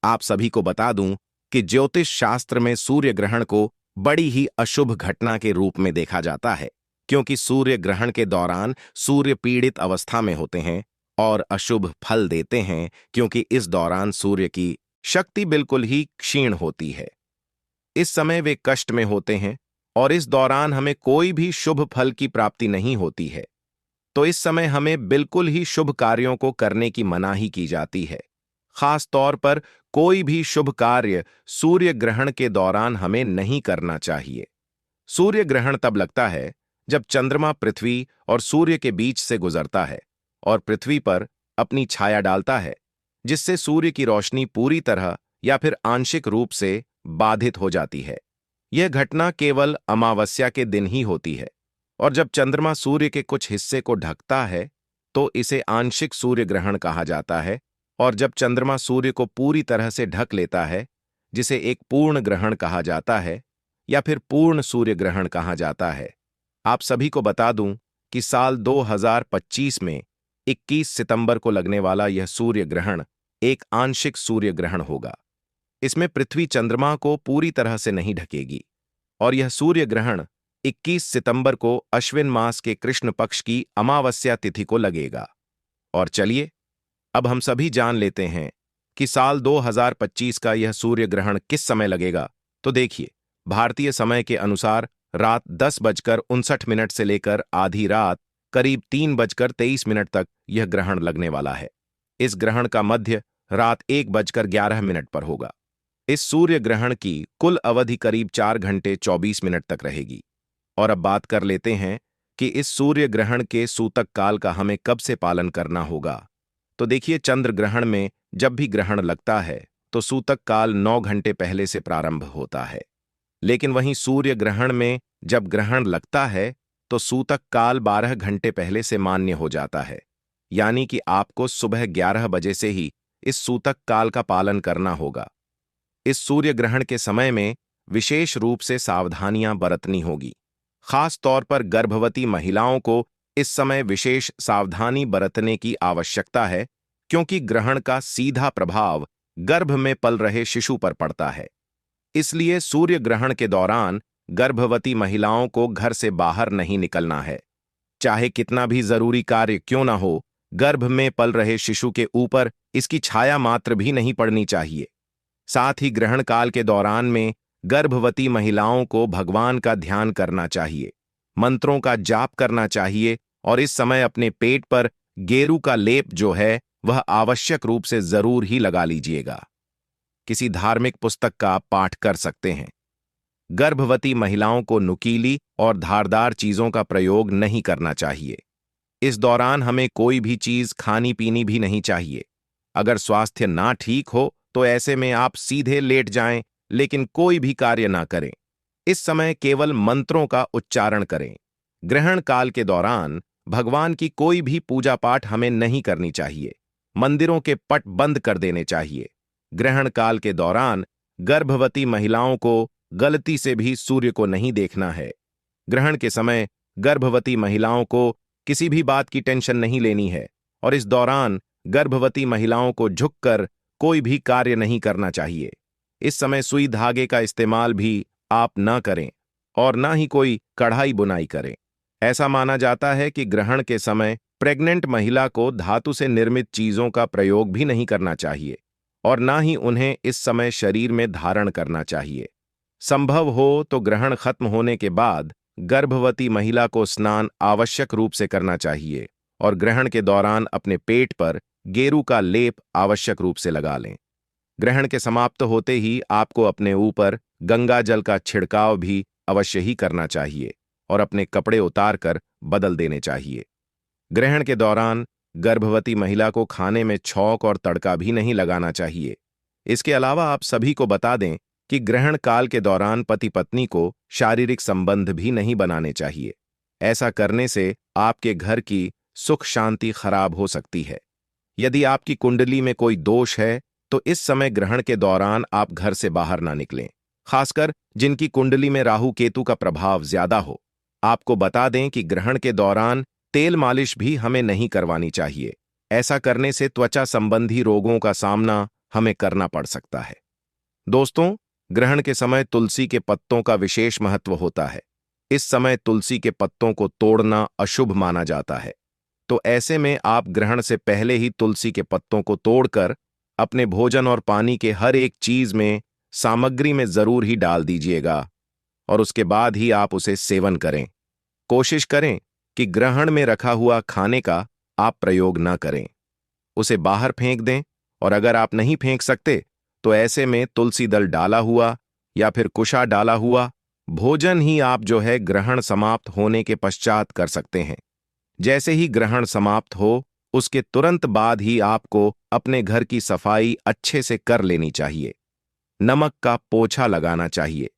आप सभी को बता दूं कि ज्योतिष शास्त्र में सूर्य ग्रहण को बड़ी ही अशुभ घटना के रूप में देखा जाता है, क्योंकि सूर्य ग्रहण के दौरान सूर्य पीड़ित अवस्था में होते हैं और अशुभ फल देते हैं, क्योंकि इस दौरान सूर्य की शक्ति बिल्कुल ही क्षीण होती है। इस समय वे कष्ट में होते हैं और इस दौरान हमें कोई भी शुभ फल की प्राप्ति नहीं होती है। तो इस समय हमें बिल्कुल ही शुभ कार्यों को करने की मनाही की जाती है। खास तौर पर कोई भी शुभ कार्य सूर्य ग्रहण के दौरान हमें नहीं करना चाहिए। सूर्य ग्रहण तब लगता है जब चंद्रमा पृथ्वी और सूर्य के बीच से गुजरता है और पृथ्वी पर अपनी छाया डालता है, जिससे सूर्य की रोशनी पूरी तरह या फिर आंशिक रूप से बाधित हो जाती है। यह घटना केवल अमावस्या के दिन ही होती है और जब चंद्रमा सूर्य के कुछ हिस्से को ढकता है तो इसे आंशिक सूर्य ग्रहण कहा जाता है, और जब चंद्रमा सूर्य को पूरी तरह से ढक लेता है, जिसे एक पूर्ण ग्रहण कहा जाता है या फिर पूर्ण सूर्य ग्रहण कहा जाता है। आप सभी को बता दूं कि साल 2025 में 21 सितंबर को लगने वाला यह सूर्य ग्रहण एक आंशिक सूर्य ग्रहण होगा। इसमें पृथ्वी चंद्रमा को पूरी तरह से नहीं ढकेगी और यह सूर्य ग्रहण 21 सितंबर को अश्विन मास के कृष्ण पक्ष की अमावस्या तिथि को लगेगा। और चलिए अब हम सभी जान लेते हैं कि साल 2025 का यह सूर्य ग्रहण किस समय लगेगा। तो देखिए, भारतीय समय के अनुसार रात 10:59 से लेकर आधी रात करीब 3:23 तक यह ग्रहण लगने वाला है। इस ग्रहण का मध्य रात 1:11 पर होगा। इस सूर्य ग्रहण की कुल अवधि करीब 4 घंटे 24 मिनट तक रहेगी। और अब बात कर लेते हैं कि इस सूर्य ग्रहण के सूतक काल का हमें कब से पालन करना होगा। तो देखिए, चंद्र ग्रहण में जब भी ग्रहण लगता है तो सूतक काल 9 घंटे पहले से प्रारंभ होता है, लेकिन वहीं सूर्य ग्रहण में जब ग्रहण लगता है तो सूतक काल 12 घंटे पहले से मान्य हो जाता है। यानी कि आपको सुबह 11 बजे से ही इस सूतक काल का पालन करना होगा। इस सूर्य ग्रहण के समय में विशेष रूप से सावधानियां बरतनी होगी। खास तौर पर गर्भवती महिलाओं को इस समय विशेष सावधानी बरतने की आवश्यकता है, क्योंकि ग्रहण का सीधा प्रभाव गर्भ में पल रहे शिशु पर पड़ता है। इसलिए सूर्य ग्रहण के दौरान गर्भवती महिलाओं को घर से बाहर नहीं निकलना है। चाहे कितना भी जरूरी कार्य क्यों ना हो, गर्भ में पल रहे शिशु के ऊपर इसकी छाया मात्र भी नहीं पड़नी चाहिए। साथ ही ग्रहण काल के दौरान में गर्भवती महिलाओं को भगवान का ध्यान करना चाहिए, मंत्रों का जाप करना चाहिए और इस समय अपने पेट पर गेरू का लेप जो है वह आवश्यक रूप से जरूर ही लगा लीजिएगा। किसी धार्मिक पुस्तक का आप पाठ कर सकते हैं। गर्भवती महिलाओं को नुकीली और धारदार चीजों का प्रयोग नहीं करना चाहिए। इस दौरान हमें कोई भी चीज खानी पीनी भी नहीं चाहिए। अगर स्वास्थ्य ना ठीक हो तो ऐसे में आप सीधे लेट जाएं, लेकिन कोई भी कार्य ना करें। इस समय केवल मंत्रों का उच्चारण करें। ग्रहण काल के दौरान भगवान की कोई भी पूजा पाठ हमें नहीं करनी चाहिए। मंदिरों के पट बंद कर देने चाहिए। ग्रहण काल के दौरान गर्भवती महिलाओं को गलती से भी सूर्य को नहीं देखना है। ग्रहण के समय गर्भवती महिलाओं को किसी भी बात की टेंशन नहीं लेनी है और इस दौरान गर्भवती महिलाओं को झुककर कोई भी कार्य नहीं करना चाहिए। इस समय सुई धागे का इस्तेमाल भी आप न करें और न ही कोई कढ़ाई बुनाई करें। ऐसा माना जाता है कि ग्रहण के समय प्रेग्नेंट महिला को धातु से निर्मित चीजों का प्रयोग भी नहीं करना चाहिए और न ही उन्हें इस समय शरीर में धारण करना चाहिए। संभव हो तो ग्रहण खत्म होने के बाद गर्भवती महिला को स्नान आवश्यक रूप से करना चाहिए और ग्रहण के दौरान अपने पेट पर गेरू का लेप आवश्यक रूप से लगा लें। ग्रहण के समाप्त होते ही आपको अपने ऊपर गंगा जल का छिड़काव भी अवश्य ही करना चाहिए और अपने कपड़े उतारकर बदल देने चाहिए। ग्रहण के दौरान गर्भवती महिला को खाने में छौंक और तड़का भी नहीं लगाना चाहिए। इसके अलावा आप सभी को बता दें कि ग्रहण काल के दौरान पति पत्नी को शारीरिक संबंध भी नहीं बनाने चाहिए। ऐसा करने से आपके घर की सुख शांति खराब हो सकती है। यदि आपकी कुंडली में कोई दोष है तो इस समय ग्रहण के दौरान आप घर से बाहर ना निकलें, खासकर जिनकी कुंडली में राहु केतु का प्रभाव ज्यादा हो। आपको बता दें कि ग्रहण के दौरान तेल मालिश भी हमें नहीं करवानी चाहिए। ऐसा करने से त्वचा संबंधी रोगों का सामना हमें करना पड़ सकता है। दोस्तों, ग्रहण के समय तुलसी के पत्तों का विशेष महत्व होता है। इस समय तुलसी के पत्तों को तोड़ना अशुभ माना जाता है, तो ऐसे में आप ग्रहण से पहले ही तुलसी के पत्तों को तोड़कर अपने भोजन और पानी के हर एक चीज में सामग्री में जरूर ही डाल दीजिएगा और उसके बाद ही आप उसे सेवन करें। कोशिश करें कि ग्रहण में रखा हुआ खाने का आप प्रयोग न करें, उसे बाहर फेंक दें और अगर आप नहीं फेंक सकते तो ऐसे में तुलसी दल डाला हुआ या फिर कुशा डाला हुआ भोजन ही आप जो है ग्रहण समाप्त होने के पश्चात कर सकते हैं। जैसे ही ग्रहण समाप्त हो उसके तुरंत बाद ही आपको अपने घर की सफाई अच्छे से कर लेनी चाहिए। नमक का पोछा लगाना चाहिए।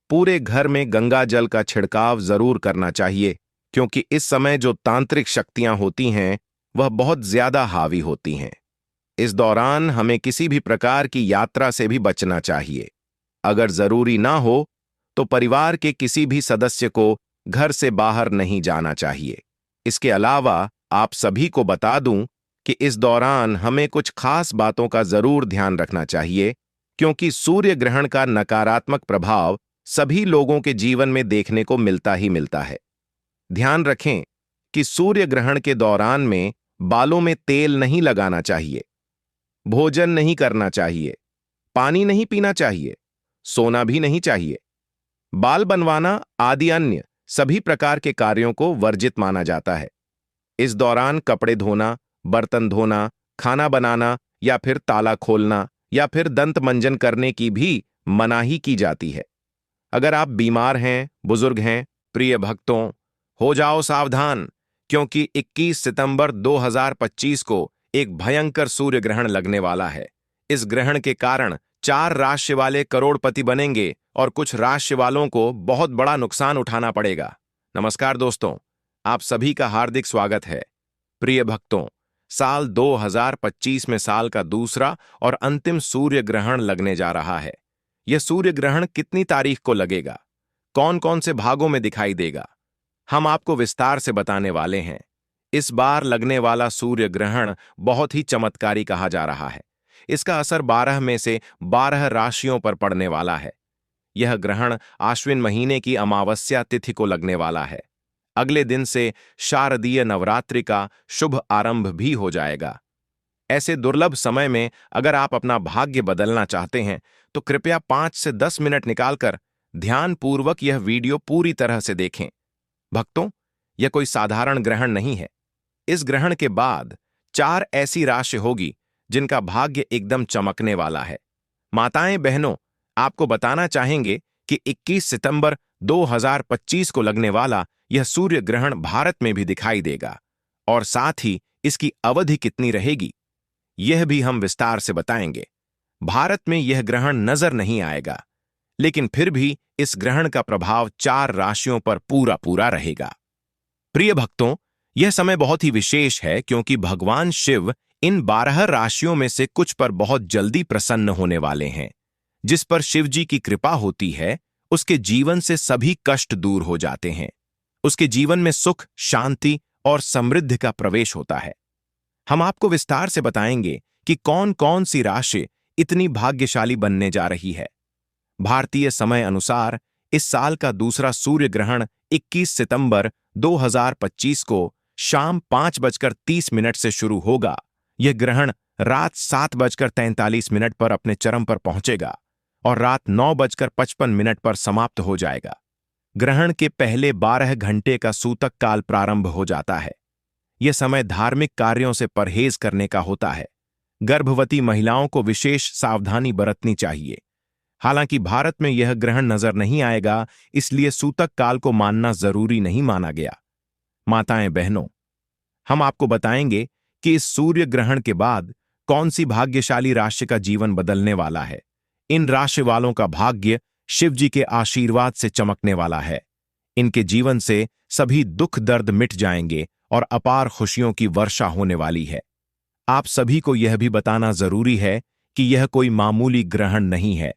पूरे घर में गंगा जल का छिड़काव जरूर करना चाहिए, क्योंकि इस समय जो तांत्रिक शक्तियां होती हैं वह बहुत ज्यादा हावी होती हैं। इस दौरान हमें किसी भी प्रकार की यात्रा से भी बचना चाहिए। अगर जरूरी ना हो तो परिवार के किसी भी सदस्य को घर से बाहर नहीं जाना चाहिए। इसके अलावा आप सभी को बता दूं कि इस दौरान हमें कुछ खास बातों का जरूर ध्यान रखना चाहिए, क्योंकि सूर्य ग्रहण का नकारात्मक प्रभाव सभी लोगों के जीवन में देखने को मिलता ही मिलता है। ध्यान रखें कि सूर्य ग्रहण के दौरान में बालों में तेल नहीं लगाना चाहिए, भोजन नहीं करना चाहिए, पानी नहीं पीना चाहिए, सोना भी नहीं चाहिए। बाल बनवाना आदि अन्य सभी प्रकार के कार्यों को वर्जित माना जाता है। इस दौरान कपड़े धोना, बर्तन धोना, खाना बनाना या फिर ताला खोलना या फिर दंत मंजन करने की भी मनाही की जाती है। अगर आप बीमार हैं, बुजुर्ग हैं, प्रिय भक्तों, हो जाओ सावधान, क्योंकि 21 सितंबर 2025 को एक भयंकर सूर्य ग्रहण लगने वाला है। इस ग्रहण के कारण 4 राशि वाले करोड़पति बनेंगे और कुछ राशि वालों को बहुत बड़ा नुकसान उठाना पड़ेगा। नमस्कार दोस्तों, आप सभी का हार्दिक स्वागत है। प्रिय भक्तों, साल 2025 में साल का दूसरा और अंतिम सूर्य ग्रहण लगने जा रहा है। यह सूर्य ग्रहण कितनी तारीख को लगेगा, कौन कौन से भागों में दिखाई देगा, हम आपको विस्तार से बताने वाले हैं। इस बार लगने वाला सूर्य ग्रहण बहुत ही चमत्कारी कहा जा रहा है। इसका असर 12 में से 12 राशियों पर पड़ने वाला है। यह ग्रहण आश्विन महीने की अमावस्या तिथि को लगने वाला है। अगले दिन से शारदीय नवरात्रि का शुभ आरंभ भी हो जाएगा। ऐसे दुर्लभ समय में अगर आप अपना भाग्य बदलना चाहते हैं तो कृपया 5 से 10 मिनट निकालकर ध्यानपूर्वक यह वीडियो पूरी तरह से देखें। भक्तों, यह कोई साधारण ग्रहण नहीं है। इस ग्रहण के बाद 4 ऐसी राशि होगी जिनका भाग्य एकदम चमकने वाला है। माताएं बहनों, आपको बताना चाहेंगे कि 21 सितंबर 2025 को लगने वाला यह सूर्य ग्रहण भारत में भी दिखाई देगा और साथ ही इसकी अवधि कितनी रहेगी यह भी हम विस्तार से बताएंगे। भारत में यह ग्रहण नजर नहीं आएगा, लेकिन फिर भी इस ग्रहण का प्रभाव 4 राशियों पर पूरा पूरा रहेगा। प्रिय भक्तों, यह समय बहुत ही विशेष है, क्योंकि भगवान शिव इन 12 राशियों में से कुछ पर बहुत जल्दी प्रसन्न होने वाले हैं। जिस पर शिव जी की कृपा होती है उसके जीवन से सभी कष्ट दूर हो जाते हैं। उसके जीवन में सुख, शांति और समृद्धि का प्रवेश होता है। हम आपको विस्तार से बताएंगे कि कौन कौन सी राशि इतनी भाग्यशाली बनने जा रही है। भारतीय समय अनुसार इस साल का दूसरा सूर्य ग्रहण 21 सितंबर 2025 को शाम 5:30 से शुरू होगा। यह ग्रहण रात 7:43 पर अपने चरम पर पहुंचेगा और रात 9:55 पर समाप्त हो जाएगा। ग्रहण के पहले 12 घंटे का सूतक काल प्रारंभ हो जाता है। यह समय धार्मिक कार्यों से परहेज करने का होता है। गर्भवती महिलाओं को विशेष सावधानी बरतनी चाहिए। हालांकि भारत में यह ग्रहण नजर नहीं आएगा, इसलिए सूतक काल को मानना जरूरी नहीं माना गया। माताएं बहनों, हम आपको बताएंगे कि इस सूर्य ग्रहण के बाद कौन सी भाग्यशाली राशि का जीवन बदलने वाला है। इन राशि वालों का भाग्य शिव जी के आशीर्वाद से चमकने वाला है। इनके जीवन से सभी दुख दर्द मिट जाएंगे और अपार खुशियों की वर्षा होने वाली है। आप सभी को यह भी बताना जरूरी है कि यह कोई मामूली ग्रहण नहीं है,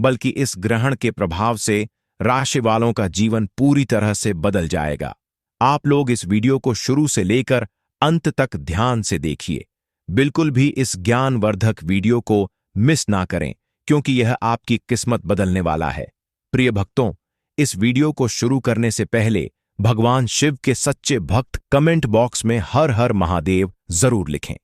बल्कि इस ग्रहण के प्रभाव से राशि वालों का जीवन पूरी तरह से बदल जाएगा। आप लोग इस वीडियो को शुरू से लेकर अंत तक ध्यान से देखिए। बिल्कुल भी इस ज्ञानवर्धक वीडियो को मिस ना करें, क्योंकि यह आपकी किस्मत बदलने वाला है। प्रिय भक्तों, इस वीडियो को शुरू करने से पहले भगवान शिव के सच्चे भक्त कमेंट बॉक्स में हर हर महादेव जरूर लिखें।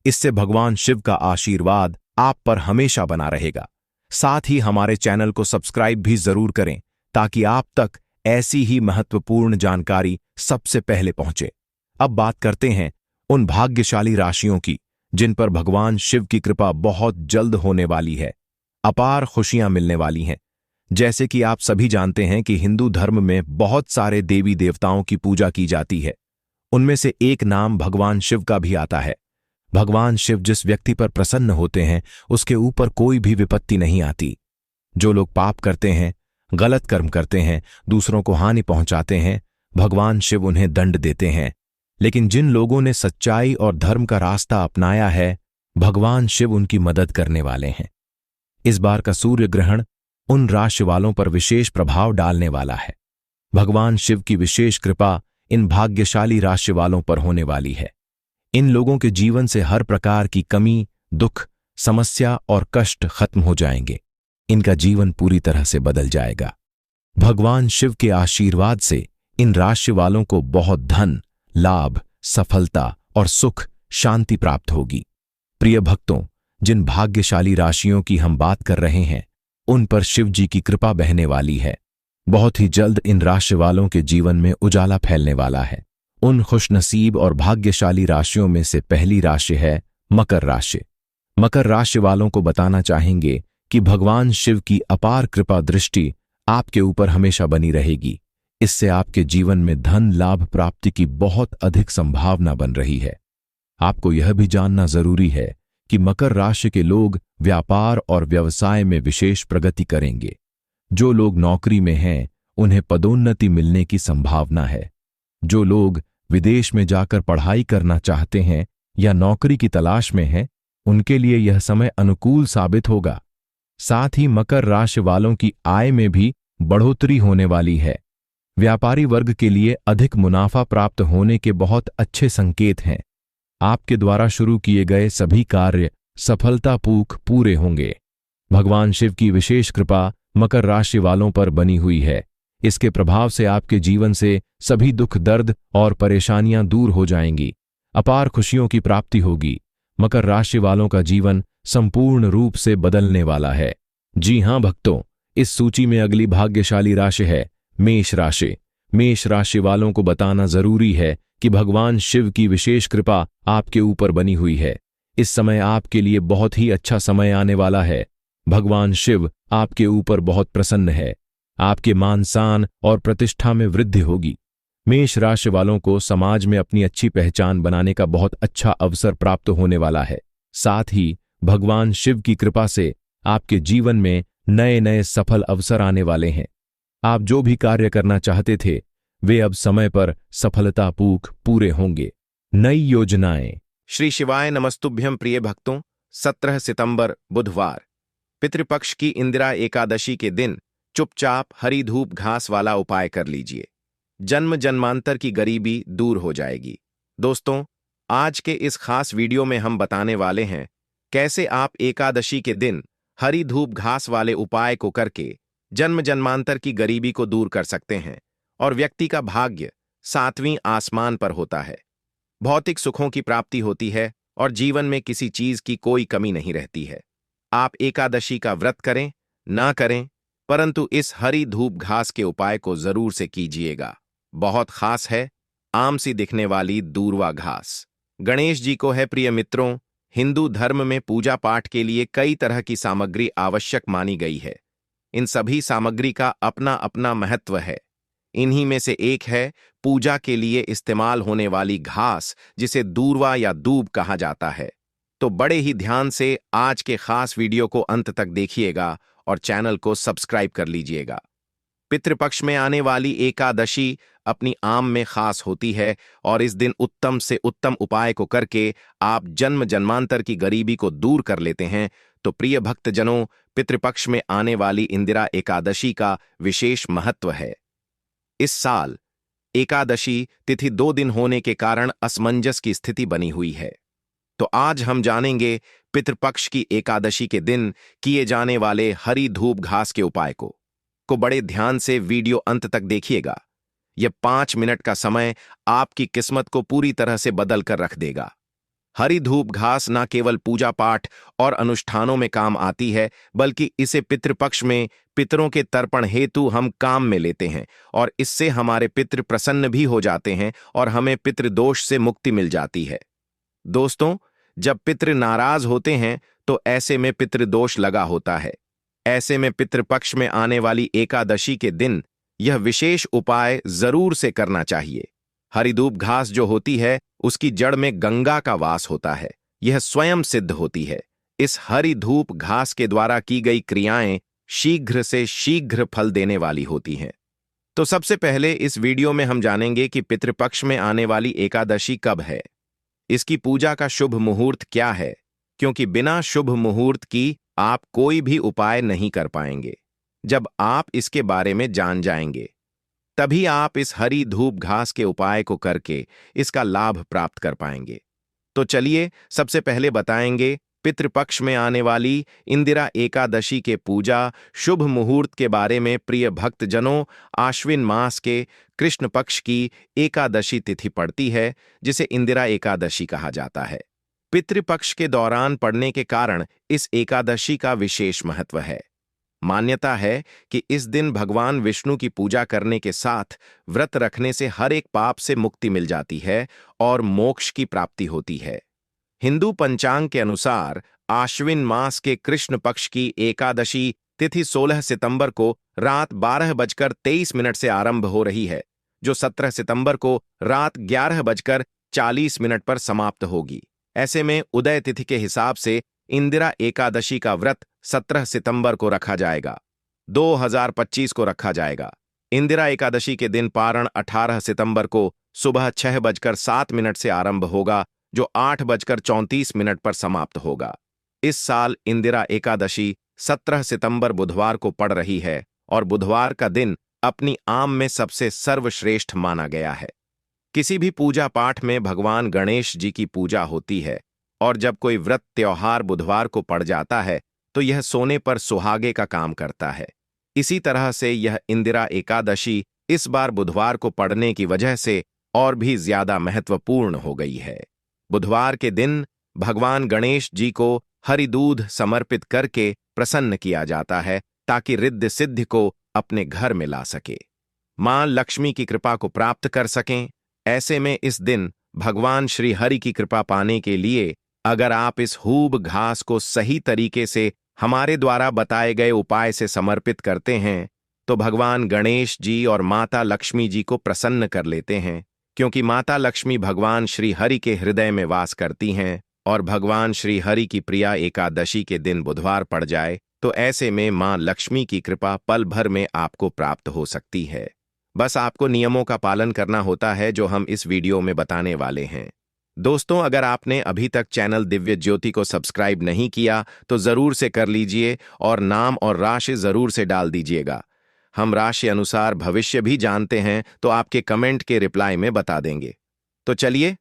इससे भगवान शिव का आशीर्वाद आप पर हमेशा बना रहेगा। साथ ही हमारे चैनल को सब्सक्राइब भी जरूर करें, ताकि आप तक ऐसी ही महत्वपूर्ण जानकारी सबसे पहले पहुंचे। अब बात करते हैं उन भाग्यशाली राशियों की जिन पर भगवान शिव की कृपा बहुत जल्द होने वाली है। अपार खुशियां मिलने वाली हैं। जैसे कि आप सभी जानते हैं कि हिंदू धर्म में बहुत सारे देवी देवताओं की पूजा की जाती है। उनमें से एक नाम भगवान शिव का भी आता है। भगवान शिव जिस व्यक्ति पर प्रसन्न होते हैं, उसके ऊपर कोई भी विपत्ति नहीं आती। जो लोग पाप करते हैं, गलत कर्म करते हैं, दूसरों को हानि पहुंचाते हैं, भगवान शिव उन्हें दंड देते हैं। लेकिन जिन लोगों ने सच्चाई और धर्म का रास्ता अपनाया है, भगवान शिव उनकी मदद करने वाले हैं। इस बार का सूर्य ग्रहण उन राशि वालों पर विशेष प्रभाव डालने वाला है। भगवान शिव की विशेष कृपा इन भाग्यशाली राशि वालों पर होने वाली है। इन लोगों के जीवन से हर प्रकार की कमी, दुख, समस्या और कष्ट खत्म हो जाएंगे। इनका जीवन पूरी तरह से बदल जाएगा। भगवान शिव के आशीर्वाद से इन राशि वालों को बहुत धन, लाभ, सफलता और सुख, शांति प्राप्त होगी। प्रिय भक्तों, जिन भाग्यशाली राशियों की हम बात कर रहे हैं, उन पर शिव जी की कृपा बहने वाली है। बहुत ही जल्द इन राशि वालों के जीवन में उजाला फैलने वाला है। उन खुशनसीब और भाग्यशाली राशियों में से पहली राशि है मकर राशि। मकर राशि वालों को बताना चाहेंगे कि भगवान शिव की अपार कृपा दृष्टि आपके ऊपर हमेशा बनी रहेगी। इससे आपके जीवन में धन लाभ प्राप्ति की बहुत अधिक संभावना बन रही है। आपको यह भी जानना जरूरी है कि मकर राशि के लोग व्यापार और व्यवसाय में विशेष प्रगति करेंगे। जो लोग नौकरी में हैं, उन्हें पदोन्नति मिलने की संभावना है। जो लोग विदेश में जाकर पढ़ाई करना चाहते हैं या नौकरी की तलाश में हैं, उनके लिए यह समय अनुकूल साबित होगा। साथ ही मकर राशि वालों की आय में भी बढ़ोतरी होने वाली है। व्यापारी वर्ग के लिए अधिक मुनाफा प्राप्त होने के बहुत अच्छे संकेत हैं। आपके द्वारा शुरू किए गए सभी कार्य सफलतापूर्वक पूरे होंगे। भगवान शिव की विशेष कृपा मकर राशि वालों पर बनी हुई है। इसके प्रभाव से आपके जीवन से सभी दुख दर्द और परेशानियां दूर हो जाएंगी। अपार खुशियों की प्राप्ति होगी। मकर राशि वालों का जीवन संपूर्ण रूप से बदलने वाला है। जी हां भक्तों, इस सूची में अगली भाग्यशाली राशि है मेष राशि। मेष राशि वालों को बताना जरूरी है कि भगवान शिव की विशेष कृपा आपके ऊपर बनी हुई है। इस समय आपके लिए बहुत ही अच्छा समय आने वाला है। भगवान शिव आपके ऊपर बहुत प्रसन्न है। आपके मान सम्मान और प्रतिष्ठा में वृद्धि होगी। मेष राशि वालों को समाज में अपनी अच्छी पहचान बनाने का बहुत अच्छा अवसर प्राप्त होने वाला है। साथ ही भगवान शिव की कृपा से आपके जीवन में नए नए सफल अवसर आने वाले हैं। आप जो भी कार्य करना चाहते थे, वे अब समय पर सफलतापूर्वक पूरे होंगे। नई योजनाएं। श्री शिवाय नमस्तुभ्यं। प्रिय भक्तों, 17 सितंबर बुधवार पितृपक्ष की इंदिरा एकादशी के दिन चुपचाप हरी धूप घास वाला उपाय कर लीजिए। जन्म जन्मांतर की गरीबी दूर हो जाएगी। दोस्तों, आज के इस खास वीडियो में हम बताने वाले हैं कैसे आप एकादशी के दिन हरी धूप घास वाले उपाय को करके जन्म जन्मांतर की गरीबी को दूर कर सकते हैं और व्यक्ति का भाग्य 7वीं आसमान पर होता है। भौतिक सुखों की प्राप्ति होती है और जीवन में किसी चीज की कोई कमी नहीं रहती है। आप एकादशी का व्रत करें ना करें, परंतु इस हरी धूप घास के उपाय को जरूर से कीजिएगा। बहुत खास है आम सी दिखने वाली दूर्वा घास। गणेश जी को है प्रिय मित्रों। हिंदू धर्म में पूजा पाठ के लिए कई तरह की सामग्री आवश्यक मानी गई है। इन सभी सामग्री का अपना अपना महत्व है। इन्हीं में से एक है पूजा के लिए इस्तेमाल होने वाली घास, जिसे दूर्वा या दूब कहा जाता है। तो बड़े ही ध्यान से आज के खास वीडियो को अंत तक देखिएगा और चैनल को सब्सक्राइब कर लीजिएगा। पितृपक्ष में आने वाली एकादशी अपनी आम में खास होती है और इस दिन उत्तम से उत्तम उपाय को करके आप जन्म जन्मांतर की गरीबी को दूर कर लेते हैं। तो प्रिय भक्तजनों, पितृपक्ष में आने वाली इंदिरा एकादशी का विशेष महत्व है। इस साल एकादशी तिथि 2 दिन होने के कारण असमंजस की स्थिति बनी हुई है। तो आज हम जानेंगे पितृपक्ष की एकादशी के दिन किए जाने वाले हरी धूप घास के उपाय को बड़े ध्यान से वीडियो अंत तक देखिएगा। यह 5 मिनट का समय आपकी किस्मत को पूरी तरह से बदल कर रख देगा। हरी धूप घास न केवल पूजा पाठ और अनुष्ठानों में काम आती है, बल्कि इसे पितृपक्ष में पितरों के तर्पण हेतु हम काम में लेते हैं और इससे हमारे पितृ प्रसन्न भी हो जाते हैं और हमें पितृदोष से मुक्ति मिल जाती है। दोस्तों, जब पितृ नाराज होते हैं तो ऐसे में पितृदोष लगा होता है। ऐसे में पितृपक्ष में आने वाली एकादशी के दिन यह विशेष उपाय जरूर से करना चाहिए। हरिधूप घास जो होती है उसकी जड़ में गंगा का वास होता है। यह स्वयं सिद्ध होती है। इस हरी धूप घास के द्वारा की गई क्रियाएं शीघ्र से शीघ्र फल देने वाली होती हैं। तो सबसे पहले इस वीडियो में हम जानेंगे कि पितृपक्ष में आने वाली एकादशी कब है, इसकी पूजा का शुभ मुहूर्त क्या है, क्योंकि बिना शुभ मुहूर्त की आप कोई भी उपाय नहीं कर पाएंगे। जब आप इसके बारे में जान जाएंगे तभी आप इस हरी धूप घास के उपाय को करके इसका लाभ प्राप्त कर पाएंगे। तो चलिए सबसे पहले बताएंगे पितृपक्ष में आने वाली इंदिरा एकादशी के पूजा शुभ मुहूर्त के बारे में। प्रिय भक्तजनों, आश्विन मास के कृष्ण पक्ष की एकादशी तिथि पड़ती है, जिसे इंदिरा एकादशी कहा जाता है। पितृपक्ष के दौरान पड़ने के कारण इस एकादशी का विशेष महत्व है। मान्यता है कि इस दिन भगवान विष्णु की पूजा करने के साथ व्रत रखने से हर एक पाप से मुक्ति मिल जाती है और मोक्ष की प्राप्ति होती है। हिंदू पंचांग के अनुसार आश्विन मास के कृष्ण पक्ष की एकादशी तिथि 16 सितंबर को रात 12:23 से आरंभ हो रही है, जो 17 सितंबर को रात 11:40 पर समाप्त होगी। ऐसे में उदय तिथि के हिसाब से इंदिरा एकादशी का व्रत 17 सितंबर को रखा जाएगा, 2025 को रखा जाएगा। इंदिरा एकादशी के दिन पारण 18 सितंबर को सुबह 6:07 से आरंभ होगा, जो 8:34 पर समाप्त होगा। इस साल इंदिरा एकादशी 17 सितंबर बुधवार को पड़ रही है और बुधवार का दिन अपनी आम में सबसे सर्वश्रेष्ठ माना गया है। किसी भी पूजा पाठ में भगवान गणेश जी की पूजा होती है और जब कोई व्रत त्योहार बुधवार को पड़ जाता है तो यह सोने पर सुहागे का काम करता है। इसी तरह से यह इंदिरा एकादशी इस बार बुधवार को पड़ने की वजह से और भी ज्यादा महत्वपूर्ण हो गई है। बुधवार के दिन भगवान गणेश जी को हरि दूध समर्पित करके प्रसन्न किया जाता है ताकि रिद्धि सिद्धि को अपने घर में ला सके, मां लक्ष्मी की कृपा को प्राप्त कर सकें। ऐसे में इस दिन भगवान श्री हरि की कृपा पाने के लिए अगर आप इस हूब घास को सही तरीके से हमारे द्वारा बताए गए उपाय से समर्पित करते हैं तो भगवान गणेश जी और माता लक्ष्मी जी को प्रसन्न कर लेते हैं, क्योंकि माता लक्ष्मी भगवान श्री हरि के हृदय में वास करती हैं और भगवान श्री हरि की प्रिया एकादशी के दिन बुधवार पड़ जाए तो ऐसे में मां लक्ष्मी की कृपा पल भर में आपको प्राप्त हो सकती है। बस आपको नियमों का पालन करना होता है जो हम इस वीडियो में बताने वाले हैं। दोस्तों, अगर आपने अभी तक चैनल दिव्य ज्योति को सब्सक्राइब नहीं किया तो जरूर से कर लीजिए और नाम और राशि जरूर से डाल दीजिएगा। हम राशि अनुसार भविष्य भी जानते हैं तो आपके कमेंट के रिप्लाई में बता देंगे। तो चलिए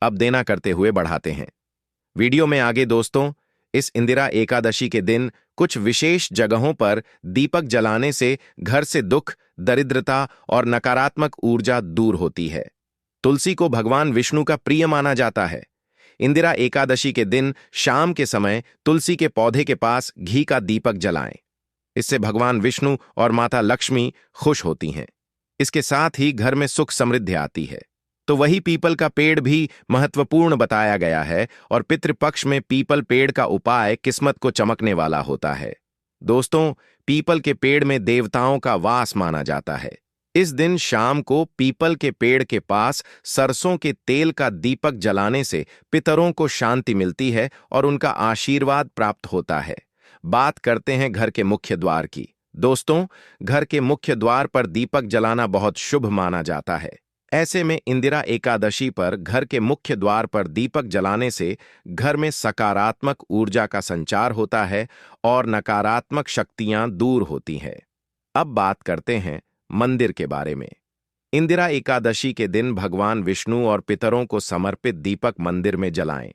अब देना करते हुए बढ़ाते हैं वीडियो में आगे। दोस्तों, इस इंदिरा एकादशी के दिन कुछ विशेष जगहों पर दीपक जलाने से घर से दुख, दरिद्रता और नकारात्मक ऊर्जा दूर होती है। तुलसी को भगवान विष्णु का प्रिय माना जाता है। इंदिरा एकादशी के दिन शाम के समय तुलसी के पौधे के पास घी का दीपक जलाएं। इससे भगवान विष्णु और माता लक्ष्मी खुश होती हैं। इसके साथ ही घर में सुख समृद्धि आती है। तो वही पीपल का पेड़ भी महत्वपूर्ण बताया गया है और पितृपक्ष में पीपल पेड़ का उपाय किस्मत को चमकने वाला होता है। दोस्तों, पीपल के पेड़ में देवताओं का वास माना जाता है। इस दिन शाम को पीपल के पेड़ के पास सरसों के तेल का दीपक जलाने से पितरों को शांति मिलती है और उनका आशीर्वाद प्राप्त होता है। बात करते हैं घर के मुख्य द्वार की। दोस्तों, घर के मुख्य द्वार पर दीपक जलाना बहुत शुभ माना जाता है। ऐसे में इंदिरा एकादशी पर घर के मुख्य द्वार पर दीपक जलाने से घर में सकारात्मक ऊर्जा का संचार होता है और नकारात्मक शक्तियां दूर होती हैं। अब बात करते हैं मंदिर के बारे में। इंदिरा एकादशी के दिन भगवान विष्णु और पितरों को समर्पित दीपक मंदिर में जलाएं।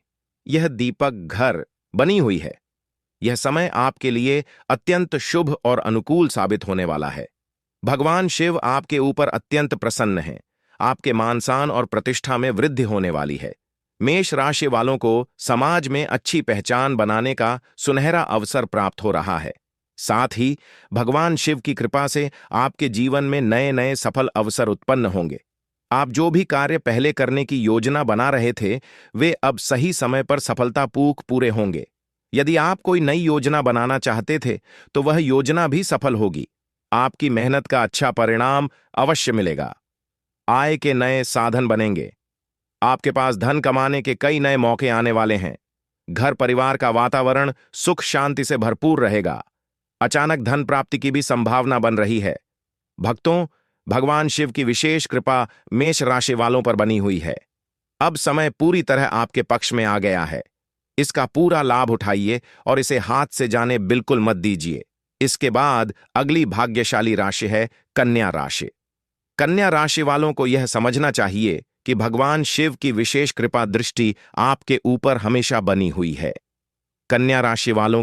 यह दीपक घर बनी हुई है। यह समय आपके लिए अत्यंत शुभ और अनुकूल साबित होने वाला है। भगवान शिव आपके ऊपर अत्यंत प्रसन्न हैं। आपके मान-सम्मान और प्रतिष्ठा में वृद्धि होने वाली है। मेष राशि वालों को समाज में अच्छी पहचान बनाने का सुनहरा अवसर प्राप्त हो रहा है। साथ ही भगवान शिव की कृपा से आपके जीवन में नए नए सफल अवसर उत्पन्न होंगे। आप जो भी कार्य पहले करने की योजना बना रहे थे, वे अब सही समय पर सफलतापूर्वक पूरे होंगे। यदि आप कोई नई योजना बनाना चाहते थे, तो वह योजना भी सफल होगी। आपकी मेहनत का अच्छा परिणाम अवश्य मिलेगा। आय के नए साधन बनेंगे। आपके पास धन कमाने के कई नए मौके आने वाले हैं। घर परिवार का वातावरण सुख शांति से भरपूर रहेगा। अचानक धन प्राप्ति की भी संभावना बन रही है। भक्तों, भगवान शिव की विशेष कृपा मेष राशि वालों पर बनी हुई है। अब समय पूरी तरह आपके पक्ष में आ गया है। इसका पूरा लाभ उठाइए और इसे हाथ से जाने बिल्कुल मत दीजिए। इसके बाद अगली भाग्यशाली राशि है कन्या राशि। कन्या राशि वालों को यह समझना चाहिए कि भगवान शिव की विशेष कृपा दृष्टि आपके ऊपर हमेशा बनी हुई है। कन्या राशि वालों